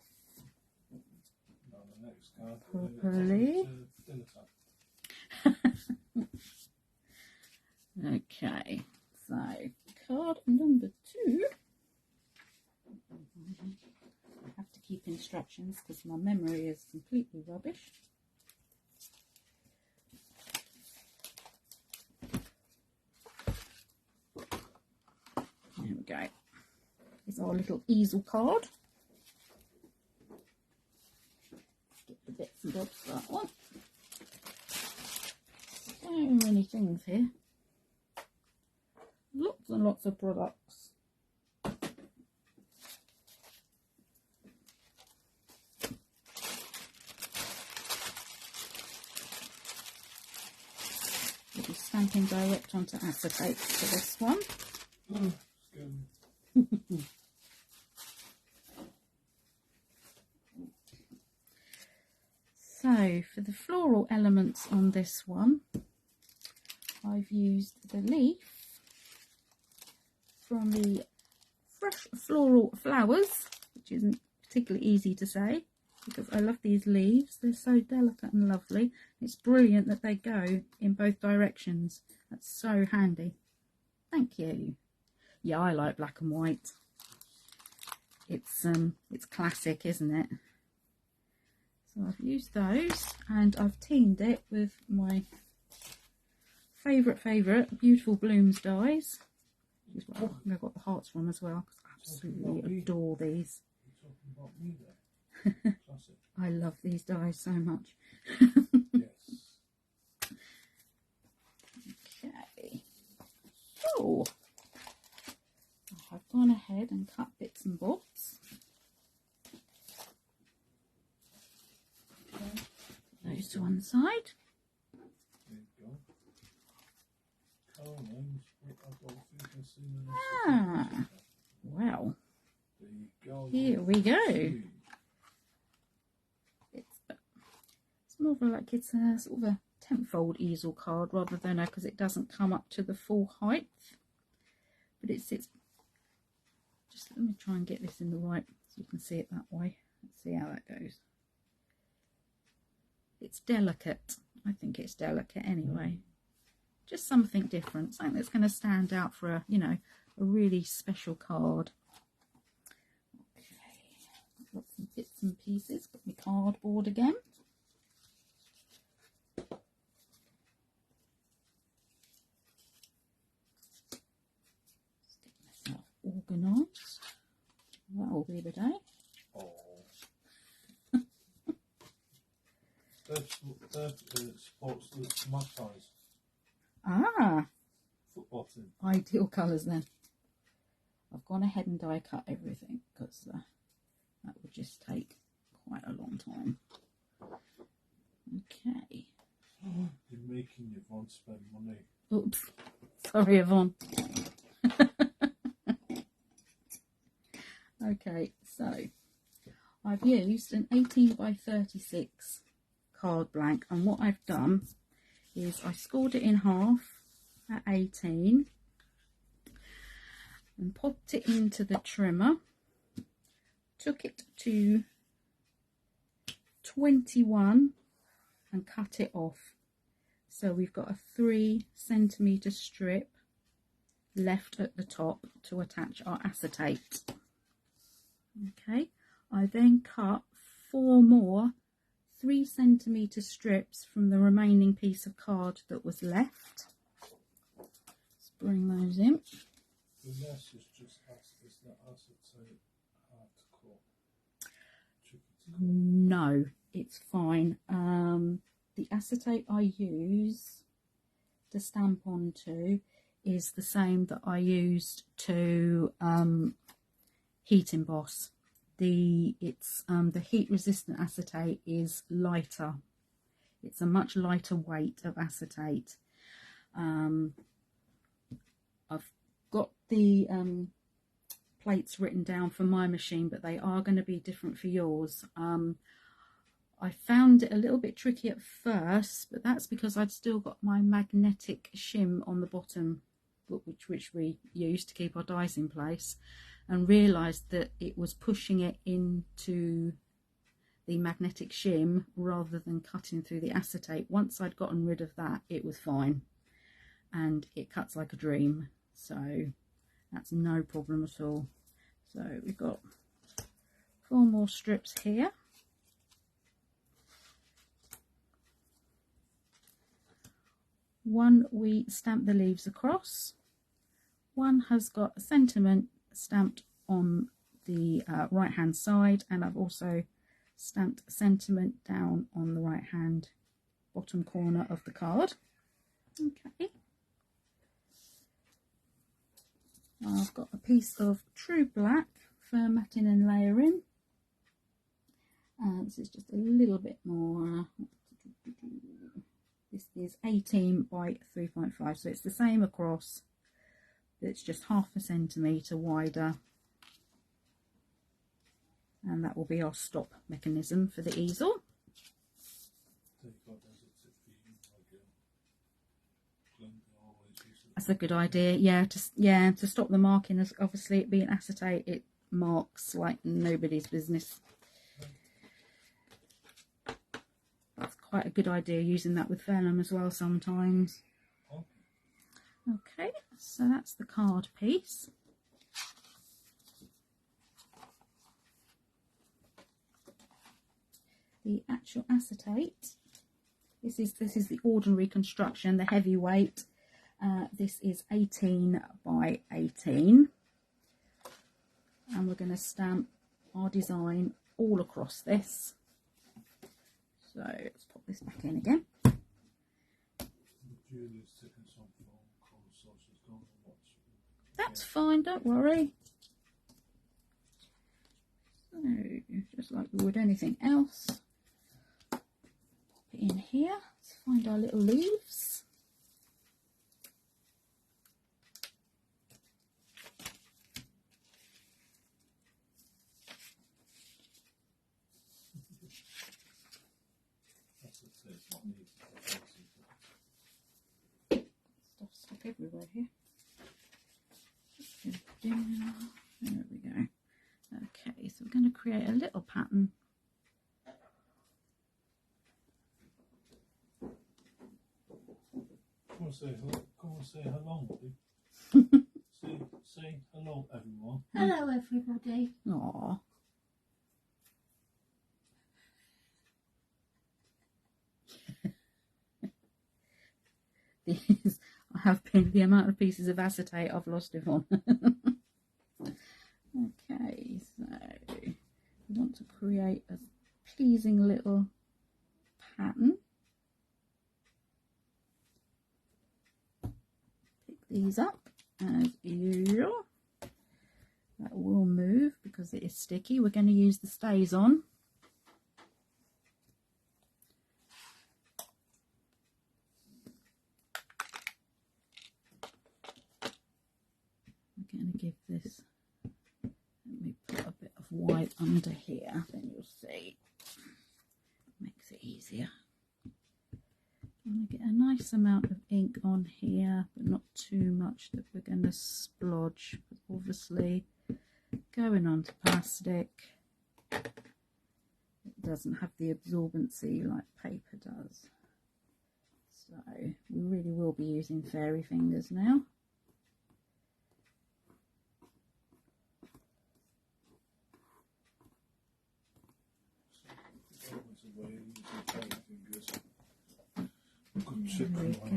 Now the next card.
properly.
Dinner time.
Okay, so card number 2. I have to keep instructions because my memory is completely rubbish. we go. Here's our little easel card. Get the bits and bobs for that one. So many things here. Lots and lots of products. We'll be stamping direct onto acetate for this one. So for the floral elements on this one, I've used the leaf from the Fresh Floral Flowers, which isn't particularly easy to say because I love these leaves. They're so delicate and lovely. It's brilliant that they go in both directions. That's so handy. Thank you. Yeah, I like black and white. It's classic, isn't it? So I've used those and I've teamed it with my favourite Beautiful Blooms dies. Which is what I got the hearts from as well, because I absolutely adore these. I love these dies so much. Okay. So I've gone ahead and cut bits and bobs. Put those to one side. Ah, well, here we go. It's more of like it's a sort of a 10-fold easel card rather than because it doesn't come up to the full height. But it's just, let me try and get this in the right so you can see it that way. Let's see how that goes. It's delicate. I think it's delicate anyway. Just something different, something that's going to stand out for a, you know, a really special card. Okay, got some bits and pieces. Got my cardboard again. Get myself organised. That will be the day.
Sports my size.
Ah,
Football team.
Ideal colours then. I've gone ahead and die cut everything because that would just take quite a long time. Okay.
You're making Yvonne spend money.
Oops. Sorry, Yvonne. Okay, so I've used an 18 by 36 card blank, and what I've done is I scored it in half at 18 and popped it into the trimmer, took it to 21 and cut it off. So we've got a 3 centimetre strip left at the top to attach our acetate. Okay, I then cut 4 more 3 centimetre strips from the remaining piece of card that was left. Let's bring those in.
The mess is just is that acetate hard to cut?
No, it's fine. The acetate I use to stamp onto is the same that I used to heat emboss. The heat resistant acetate is lighter. It's a much lighter weight of acetate. I've got the plates written down for my machine, but they are going to be different for yours. I found it a little bit tricky at first, but that's because I'd still got my magnetic shim on the bottom, which we use to keep our dies in place, and realised that it was pushing it into the magnetic shim rather than cutting through the acetate. Once I'd gotten rid of that, it was fine, and it cuts like a dream, so that's no problem at all. So we've got 4 more strips here. One we stamp the leaves across,
One has got a sentiment stamped on the right hand side, and I've also stamped a sentiment down on the right hand bottom corner of the card. Okay. I've got a piece of true black for matting and layering. This is just a little bit more. This is 18 by 3.5, so it's the same across. It's just half a centimetre wider, and that will be our stop mechanism for the easel. That's a good idea. Yeah, to stop the marking, as obviously it being acetate, it marks like nobody's business. That's quite a good idea, using that with vellum as well sometimes. Okay, so that's the card piece. The actual acetate. This is the ordinary construction, the heavyweight. This is 18 by 18, and we're going to stamp our design all across this. So let's pop this back in again. That's fine, don't worry. So just like we would anything else, pop it in here. Let's find our little leaves. Stuff's stuck everywhere here. There we go. Okay, so we're going to create a little pattern.
Come and say hello. Come and say hello, buddy. say hello, everyone.
Hello, everybody.
Aww. These have been the amount of pieces of acetate I've lost it on. Okay, so we want to create a pleasing little pattern. Pick these up as usual. That will move because it is sticky. We're going to use the stays on. We're going to give this, let me put a bit of white under here, then you'll see. Makes it easier. I'm going to get a nice amount of ink on here, but not too much that we're going to splodge. But obviously, going onto plastic, it doesn't have the absorbency like paper does. So we really will be using fairy fingers now. There we go.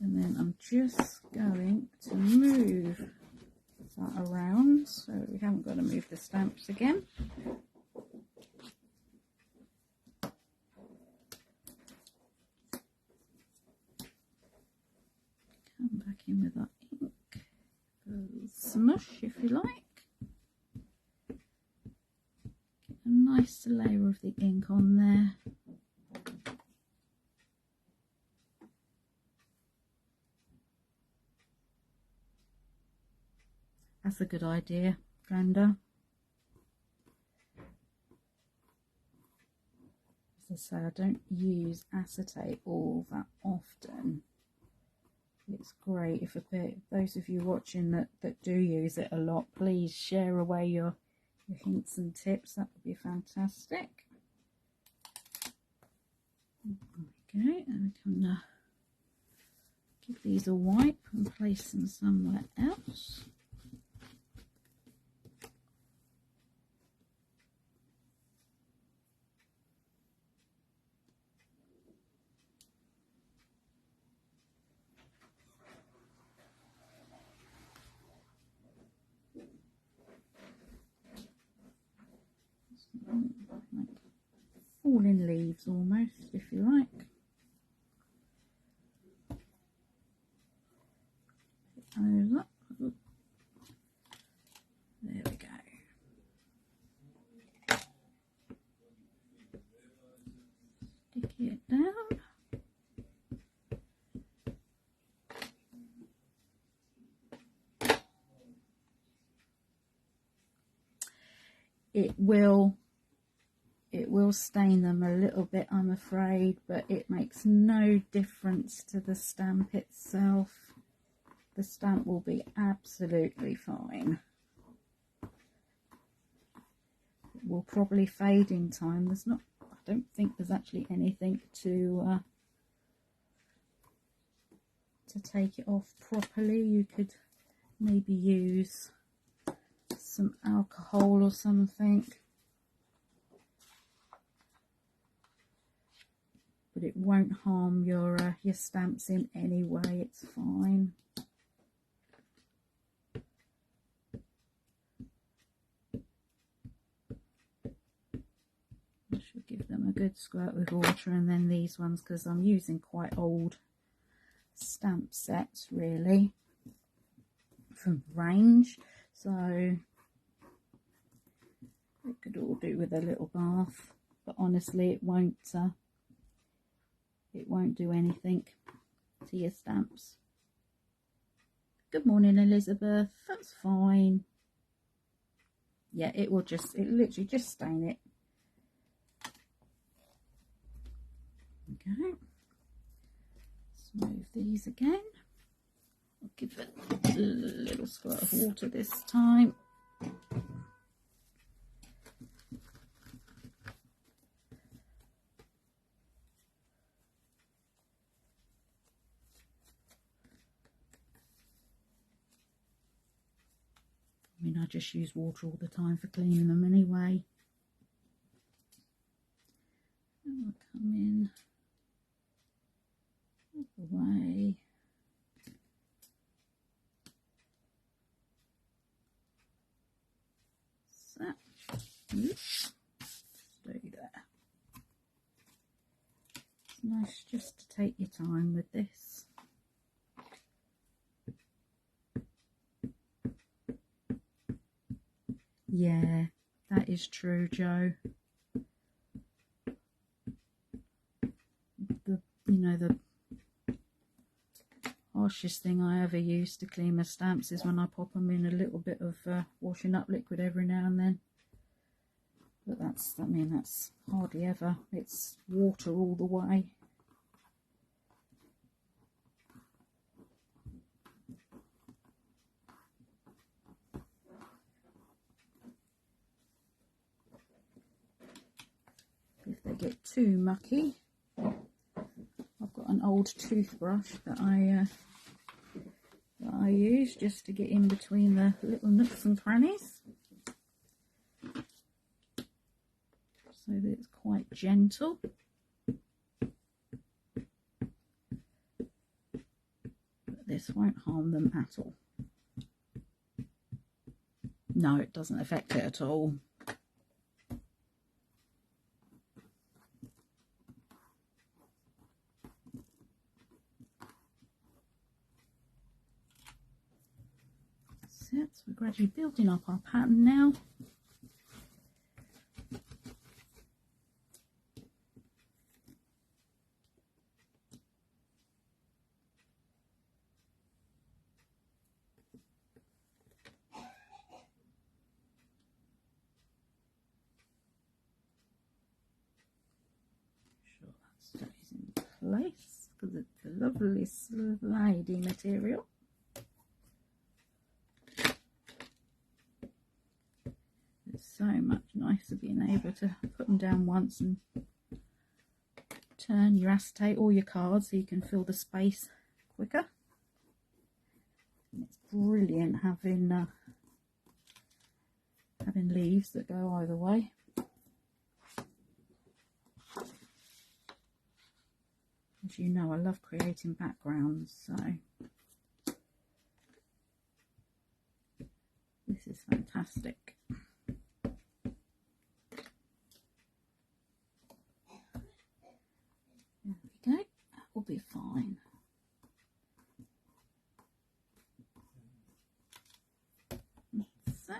And then I'm just going to move that around so we haven't got to move the stamps again. Come back in with that ink, smush if you like. Get a nice layer of the ink on there. That's a good idea, Granda. As I say, I don't use acetate all that often. It's great if those of you watching that do use it a lot, please share away your hints and tips. That would be fantastic. Okay, and we can give these a wipe and place them somewhere else. it will stain them a little bit, I'm afraid, but it makes no difference to the stamp itself. The stamp will be absolutely fine. It will probably fade in time. I don't think there's actually anything to take it off properly. You could maybe use some alcohol or something, but it won't harm your stamps in any way. It's fine. I should give them a good squirt with water, and then these ones, because I'm using quite old stamp sets really from the range, so it could all do with a little bath, but honestly it won't do anything to your stamps. Good morning, Elizabeth. That's fine. Yeah, it literally just stain it. Okay, smooth these again. I'll give it a little squirt of water this time. I mean, I just use water all the time for cleaning them anyway. And I'll come in all the way. So, oops, stay there. It's nice just to take your time with this. Yeah, that is true, Joe. The harshest thing I ever use to clean my stamps is when I pop them in a little bit of washing up liquid every now and then. But that's hardly ever. It's water all the way. If they get too mucky, I've got an old toothbrush that I use just to get in between the little nooks and crannies, so that it's quite gentle. But this won't harm them at all. No, it doesn't affect it at all. So we're gradually building up our pattern now. Sure that stays in place because it's a lovely slidey material. So much nicer being able to put them down once and turn your acetate or your card so you can fill the space quicker. And it's brilliant having leaves that go either way. As you know, I love creating backgrounds, so this is fantastic. There we go, that will be fine. So,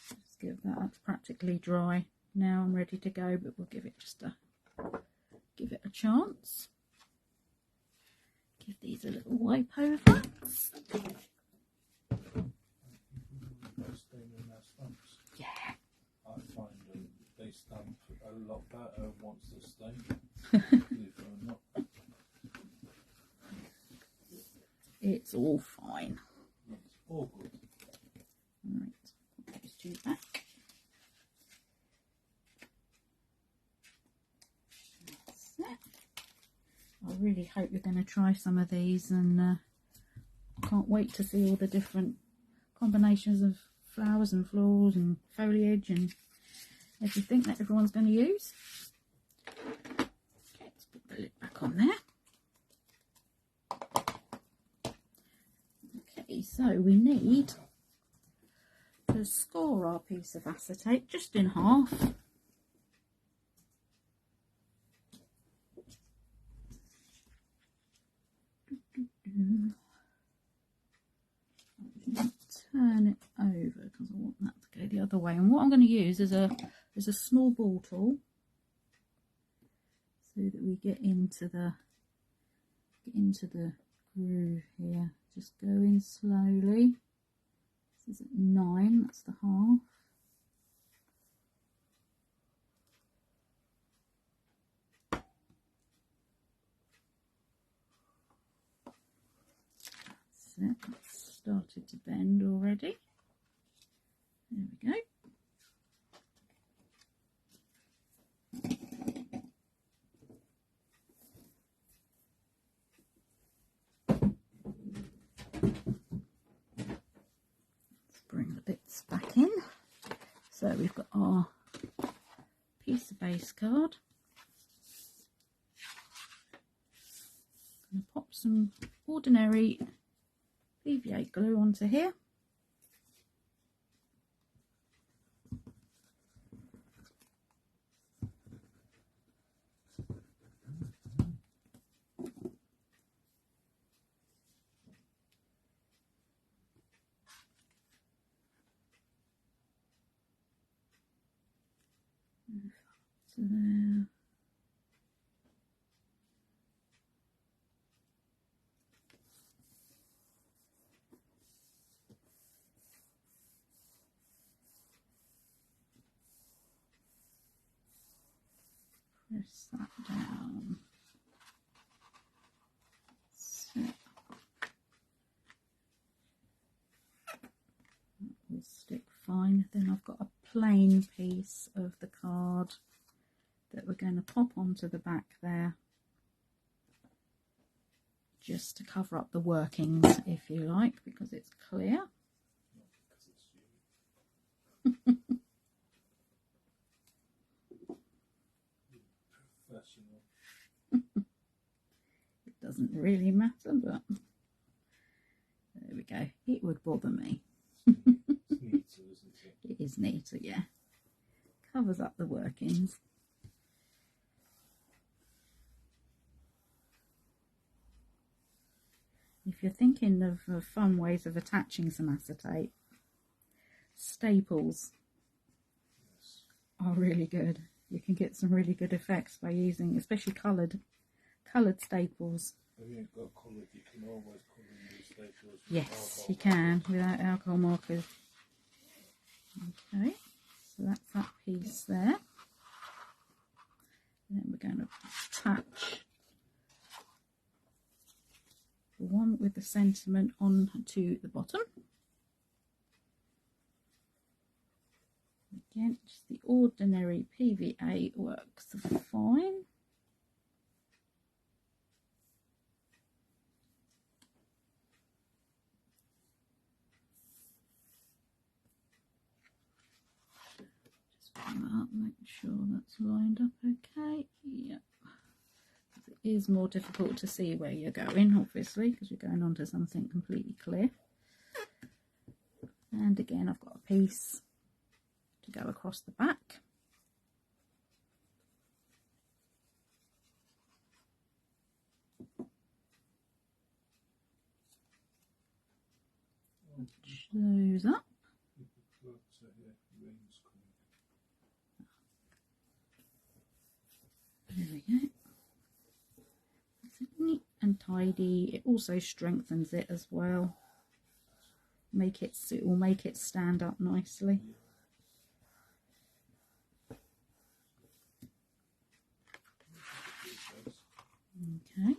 just give that, that's practically dry. Now I'm ready to go, but we'll give it give it a chance. Give these a little wipe over.
a lot better once the stain. Believe it or not.
It's all fine.
It's all good.
Right, put those two back. That's it. I really hope you're going to try some of these, and can't wait to see all the different combinations of flowers and florals and foliage and everything that everyone's going to use. Okay, let's put the lid back on there. Okay, so we need to score our piece of acetate just in half. Turn it over because I want that to go the other way. And what I'm going to use is a small ball tool so that we get into the groove here. Just go in slowly. This is at 9. That's the half. That's it. That's started to bend already. There we go. Let's bring the bits back in. So we've got our piece of base card. I'm going to pop some ordinary PVA glue onto here. So there. Press that down. So that will stick fine. Then I've got a plain piece of the card that we're going to pop onto the back there, just to cover up the workings, if you like, because it's clear. It doesn't really matter, but there we go. It would bother me.
It's neater, isn't it?
It is neater, yeah. Covers up the workings. If you're thinking of fun ways of attaching some acetate, staples are really good. You can get some really good effects by using, especially coloured staples.
If you ain't got coloured, you can always colour your staples.
Yes, you can, without alcohol markers. Okay, so that's that piece there. And then we're going to attach the one with the sentiment onto the bottom. Again, just the ordinary PVA works fine. Just bring that up, make sure that's lined up okay. Yep. It is more difficult to see where you're going, obviously, because you're going onto something completely clear. And again, I've got a piece to go across the back. Match those up. There we go. It's neat and tidy. It also strengthens it as well. It will make it stand up nicely. Okay,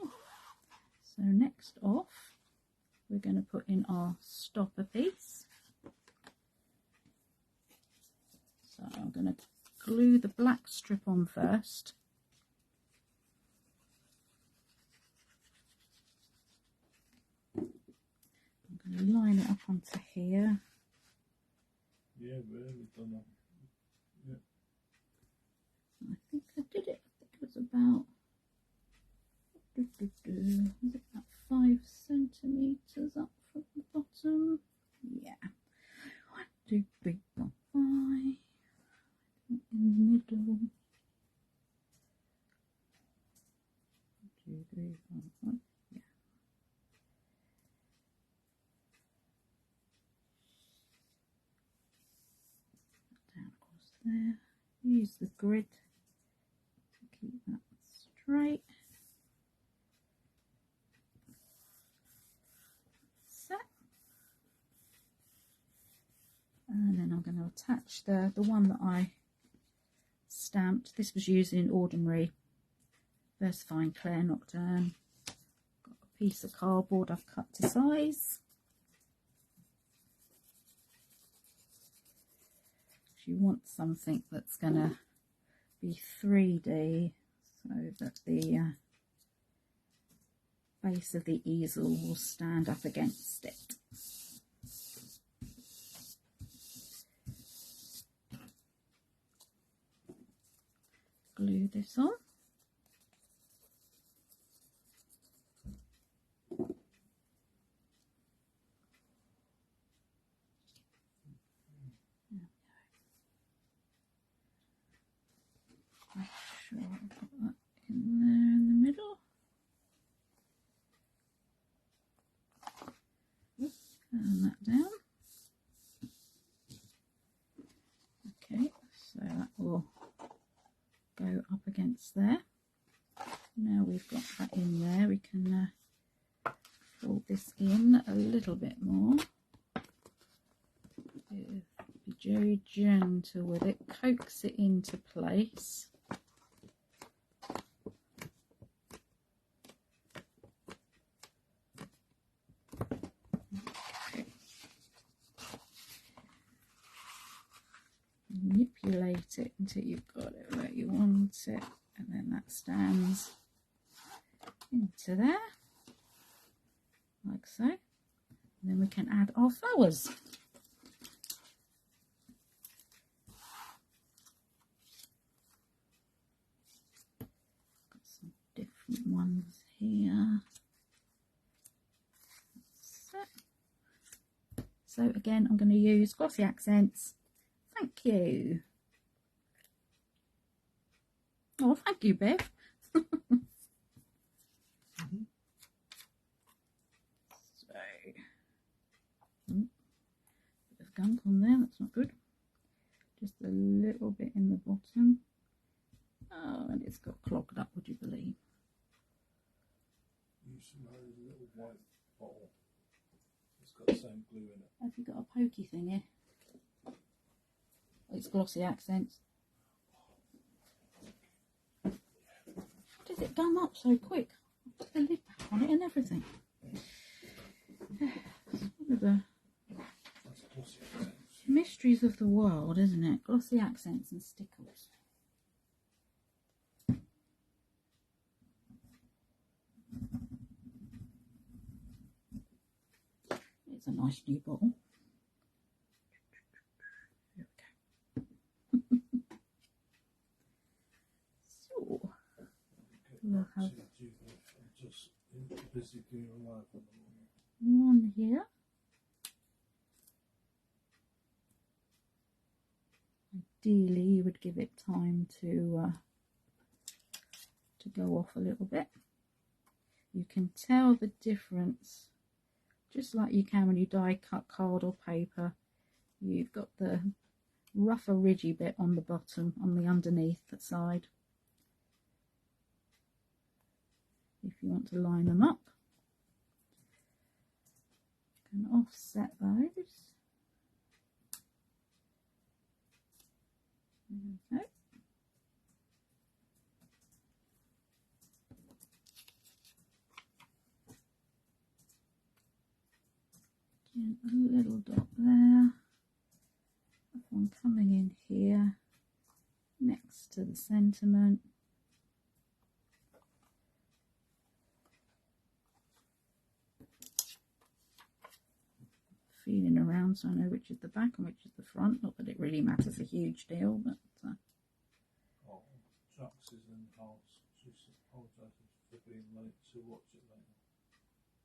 so next off we're going to put in our stopper piece. So I'm going to glue the black strip on first. I'm going to line it up onto here.
Yeah, really done that. Yeah.
I think I did it. I think it was about, was it about 5 centimetres up from the bottom? Yeah. 1, 2, 3, 4, 5. In the middle. 1, 2, 3, 4, 5. Yeah. Down across there. Use the grid to keep that straight. Set. And then I'm going to attach the one that I stamped. This was using ordinary VersaFine Claire Nocturne. Got a piece of cardboard I've cut to size. You want something that's going to be 3D so that the base of the easel will stand up against it. Glue this on. Make sure I've got that in there in the middle. Turn that down. Okay, so that will go up against there. Now we've got that in there, we can fold this in a little bit more. Be very gentle with it, coax it into place. Manipulate it until you've got it where you want it, and then that stands into there like so, and then we can add our flowers. Got some different ones here. So again, I'm going to use glossy accents. Thank you. Oh, thank you, Bev. So, bit of gunk on there, that's not good. Just a little bit in the bottom. Oh, and it's got clogged up, would you believe?
Use some of those little white bottle. It's got the same glue in it.
Have you got a pokey thing here? It's glossy accents. Did it gum up so quick? I put the lid back on it and everything. It's one of the mysteries of the world, isn't it? Glossy accents and stickles. It's a nice new bottle. There we go. So, we'll have
I'm just busy doing a live at the moment.
one here. Ideally, you would give it time to go off a little bit. You can tell the difference, just like you can when you die cut card or paper. You've got the rougher ridgy bit on the bottom, on the underneath that side. If you want to line them up, you can offset those. There we go. in a little dot there, one coming in here next to the sentiment, feeling around so I know which is the back and which is the front. Not that it really matters a huge deal, but
Oh, Jax is in the house. She apologises for being late to watch it later.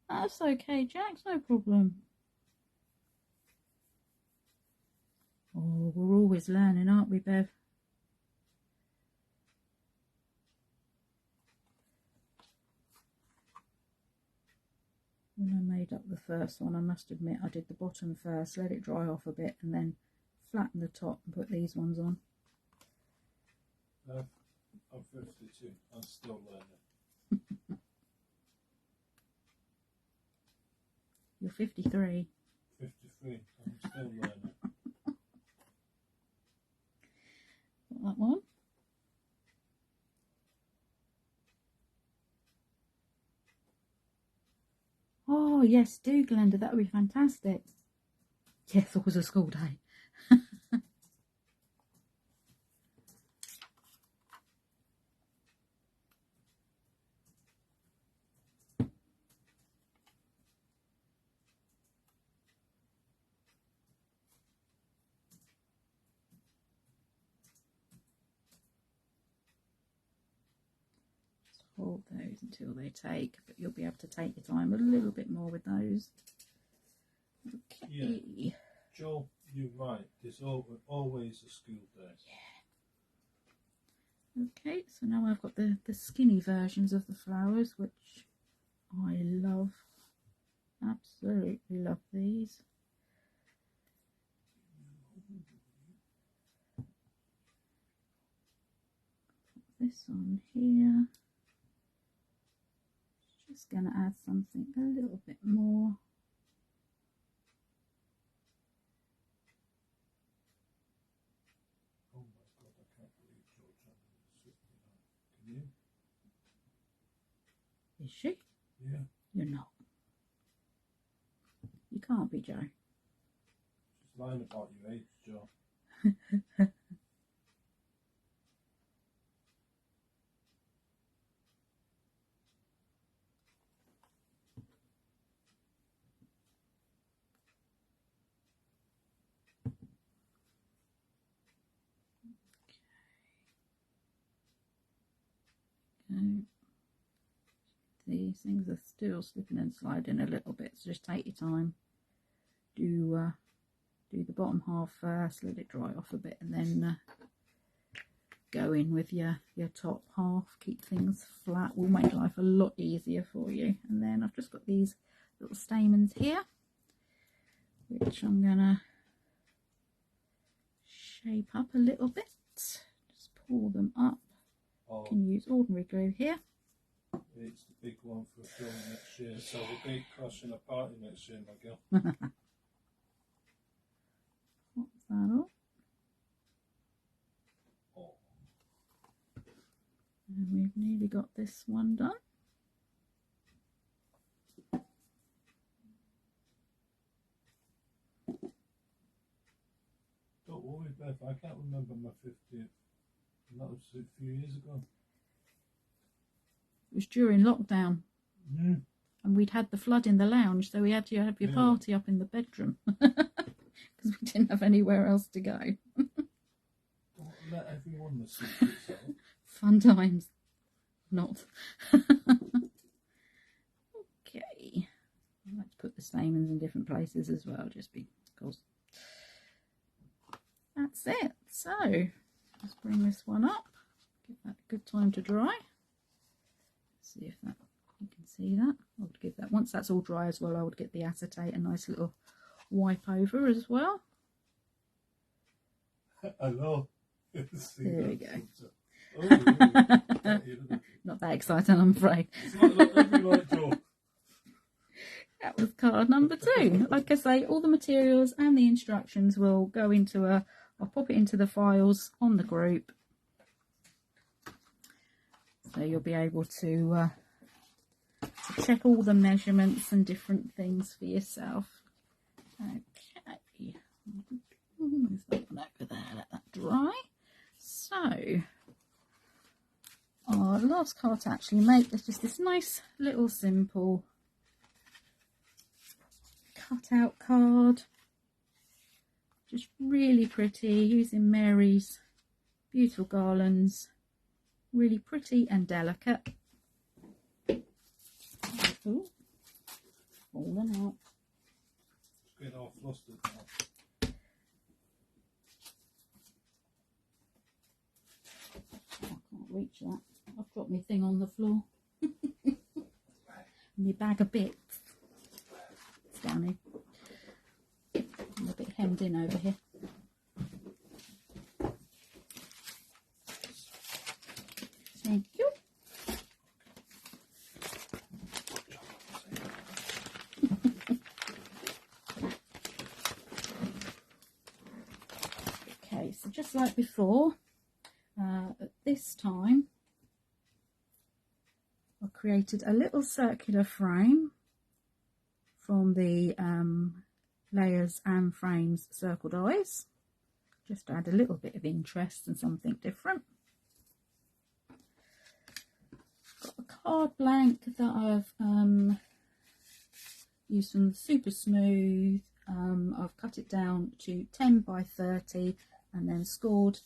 that's okay, Jax, no problem. Oh, we're always learning, aren't we, Bev? When I made up the first one, I must admit I did the bottom first, let it dry off a bit, and then flatten the top and put these ones on.
I'm 52. I'm still learning.
You're 53.
53. I'm still learning.
Got that one. Oh, yes, do, Glenda. That would be fantastic. Yes, it was a school day. Hold those until they take, but you'll be able to take your time a little bit more with those. Okay.
Yeah. Joe, you're right. There's always a school day.
Yeah. Okay, so now I've got the skinny versions of the flowers, which I love. Absolutely love these. Put this on here. Just going to add something a little bit more.
Oh my God, I can't believe George Can you?
Is she?
Yeah.
You're not. You can't be, Joe.
She's lying about your age, Joe.
Okay. These things are still slipping and sliding a little bit, so just take your time. Do the bottom half first, let it dry off a bit, and then go in with your top half. Keep things flat, will make life a lot easier for you. And then I've just got these little stamens here, which I'm gonna shape up a little bit. Just pull them up.
Oh,
You can use ordinary glue here.
it's the big one for film next year, so we'll be crashing a party next year, my girl.
What's that all?
Oh.
And we've nearly got this one done.
Don't worry, Beth, I can't remember my 50th. That was a few years ago.
It was during lockdown.
Yeah.
And we'd had the flood in the lounge, so we had to have your party up in the bedroom because we didn't have anywhere else to go.
Don't let everyone the secrets out.
Fun times. Not. Okay. I like to put the stamens in different places as well, just because. That's it. So, let's bring this one up. Give that a good time to dry. See if that you can see that. I would give that, once that's all dry as well, I would get the acetate a nice little wipe over as well.
I know.
There we go.
Oh, really?
Not that exciting, I'm afraid.
It's like Joe.
That was card number 2. Like I say, all the materials and the instructions will go into I'll pop it into the files on the group. So you'll be able to check all the measurements and different things for yourself.
Okay, move that one over there, let that dry. So our last card to actually make is just this nice little simple cut out card, just really pretty, using Mary's beautiful garlands, really pretty and delicate. Ooh, falling out.
It's getting all flustered now.
I can't reach that. I've dropped my thing on the floor. My bag of bits. It's down here. I'm a bit hemmed in over here. Thank you. Okay, so just like before, at this time I created a little circular frame from the Layers and Frames Circled Eyes, just to add a little bit of interest and something different. Got a card blank that I've used from Super Smooth. I've cut it down to 10 by 30 and then scored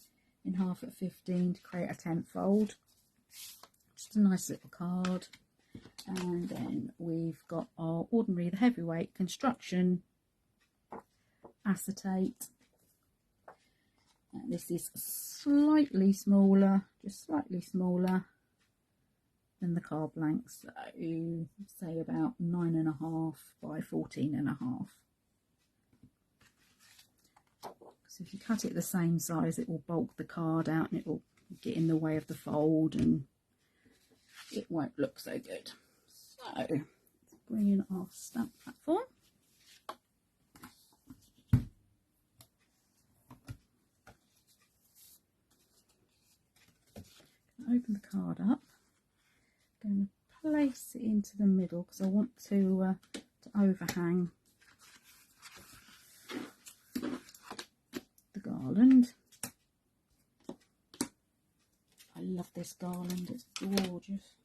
in half at 15 to create a 10th fold. Just a nice little card. And then we've got our ordinary, the heavyweight construction acetate. And this is slightly smaller, just slightly smaller than the card blank. So say about 9.5 by 14.5. So if you cut it the same size, it will bulk the card out and it will get in the way of the fold and it won't look so good. So let's bring in our stamp platform. Open the card up. I'm going to place it into the middle because I want to overhang the garland. I love this garland, it's gorgeous.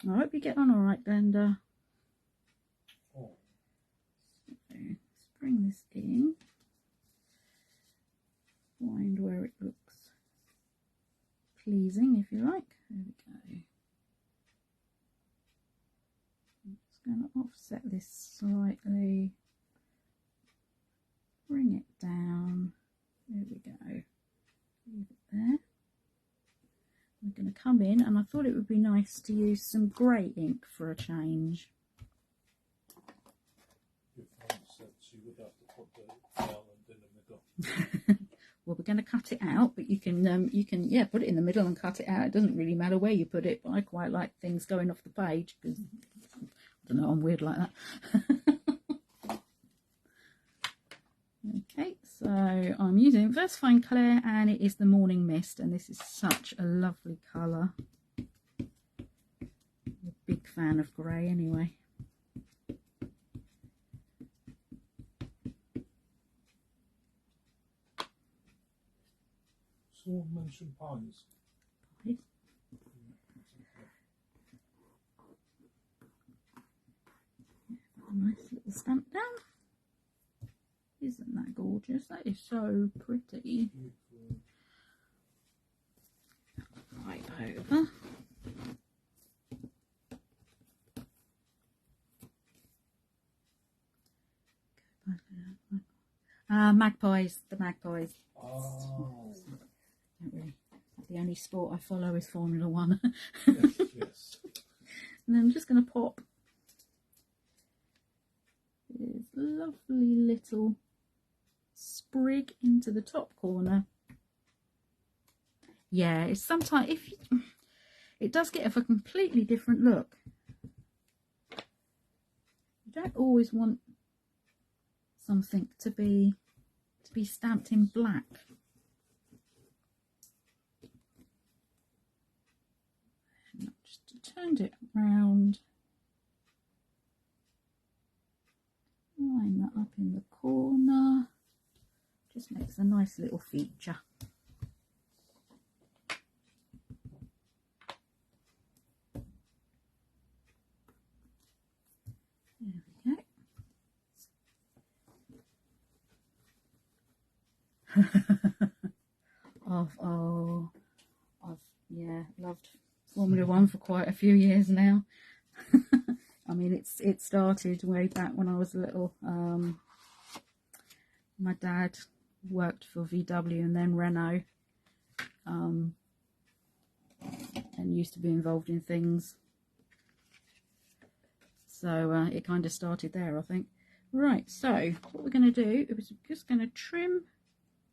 I hope you get on alright, Glenda.
Oh.
So let's bring this in. Find where it looks pleasing, if you like. There we go. I'm just going to offset this slightly. Bring it down. There we go. Leave it there. I'm going to come in, and I thought it would be nice to use some grey ink for a change.
Your friend said she would have to put the garland in the middle.
Well, we're going to cut it out, but you can yeah, put it in the middle and cut it out. It doesn't really matter where you put it, but I quite like things going off the page because I don't know, I'm weird like that. Okay, so I'm using Versafine Clair and it is the Morning Mist, and this is such a lovely colour. I'm a big fan of grey anyway.
Someone mentioned pies.
Pies. A nice little stamp down. Isn't that gorgeous? That is so pretty. Right over. Magpies, the magpies.
Oh.
Don't really. The only sport I follow is Formula One.
Yes, yes.
And then I'm just going to pop this lovely little sprig into the top corner. Yeah, it's sometimes it does get a completely different look. You don't always want something to be stamped in black.
turned it round, line that up in the corner, just makes a nice little feature. There we go. I've yeah, loved Formula One for quite a few years now. I mean, it started way back when I was little. My dad worked for VW and then Renault, and used to be involved in things. So it kind of started there, I think. Right, so what we're going to do is we're just going to trim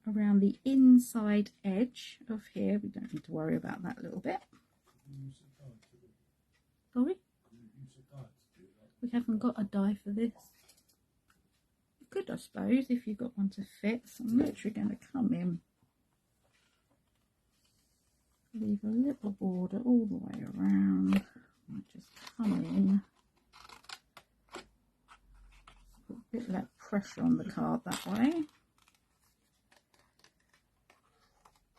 around the inside edge of here. We don't need to worry about that little bit. Sorry? We haven't got a die for this. You could, I suppose, if you've got one to fit. So I'm literally going to come in, leave a little border all the way around. I just come in, put a bit less pressure on the card that way.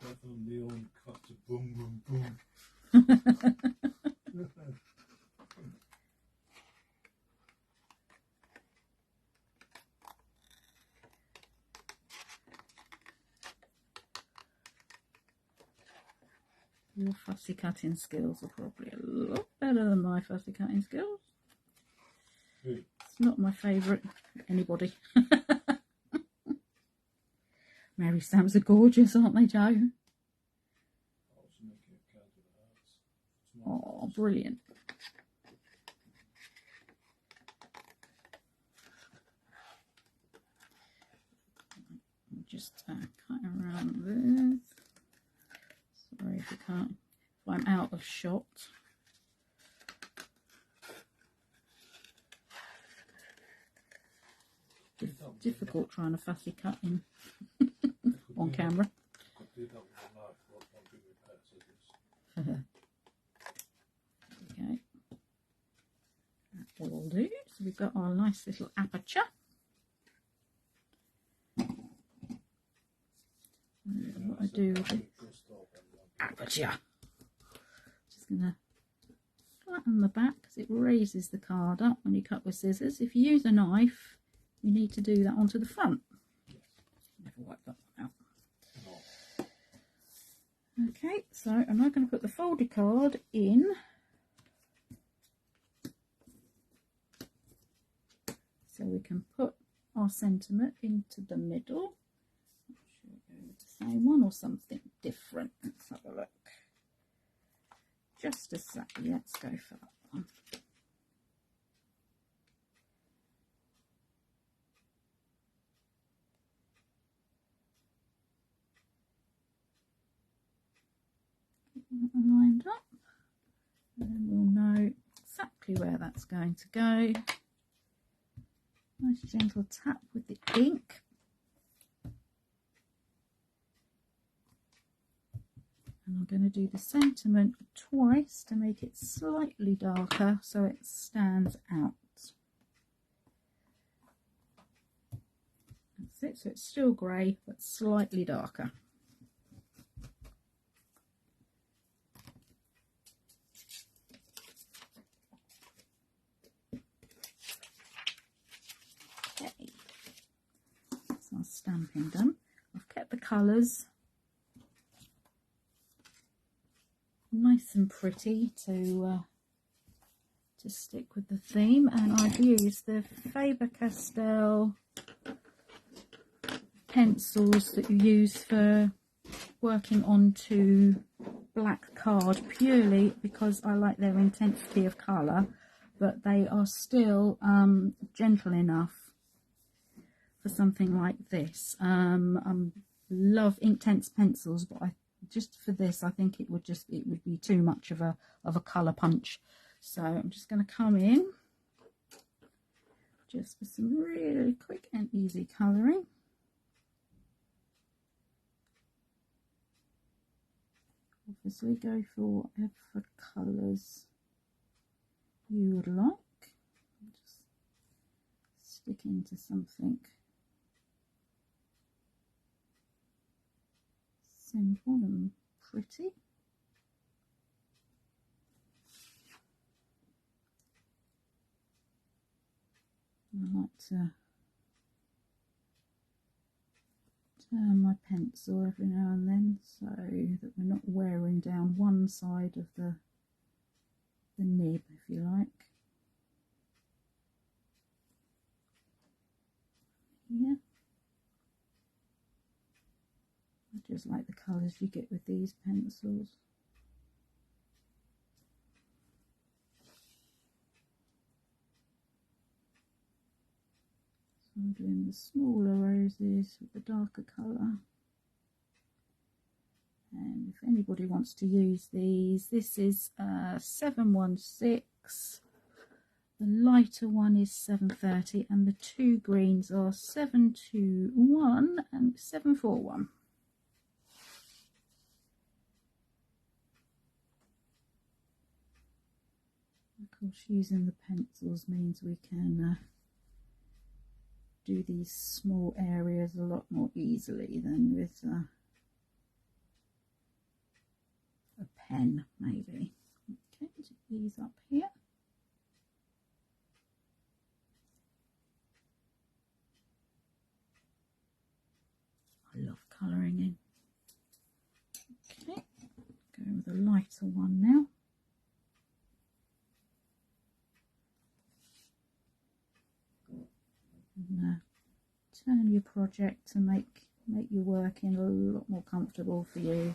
Definitely on cut to boom, boom, boom.
Your fussy cutting skills are probably a lot better than my fussy cutting skills. It's not my favourite. Anybody. Mary stamps are gorgeous, aren't they, Joe? Oh, brilliant. Just cut around this. Sorry if you can't, if I'm out of shot. It's difficult trying to fussy cut in on camera. Okay, that will do. So we've got our nice little aperture. What I do with it, aperture. Just gonna flatten the back because it raises the card up when you cut with scissors. If you use a knife, you need to do that onto the front. Never wipe that one out. Okay, so I'm now going to put the folded card in. So we can put our sentiment into the middle. Should we go with the same one or something different? Let's have a look. Just a sec, let's go for that one. Lined up, and then we'll know exactly where that's going to go. Nice gentle tap with the ink, and I'm going to do the sentiment twice to make it slightly darker so it stands out. That's it, so it's still grey but slightly darker. Stamping done. I've kept the colours nice and pretty to stick with the theme, and I've used the Faber-Castell pencils that you use for working onto black card purely because I like their intensity of colour, but they are still gentle enough for something like this. Love Inktense pencils, but just for this I think it would be too much of a colour punch. So I'm just going to come in just with some really quick and easy colouring. Obviously go for whatever colours you would like. Just stick into something simple and pretty. I like to turn my pencil every now and then so that we're not wearing down one side of the nib, if you like. Yeah. I just like the colours you get with these pencils. So I'm doing the smaller roses with the darker colour. And if anybody wants to use these, this is 716, the lighter one is 730, and the two greens are 721 and 741. Of course, using the pencils means we can do these small areas a lot more easily than with a pen, maybe. Okay, so these up here. I love colouring in. Okay, go with a lighter one now. And turn your project to make your working a lot more comfortable for you.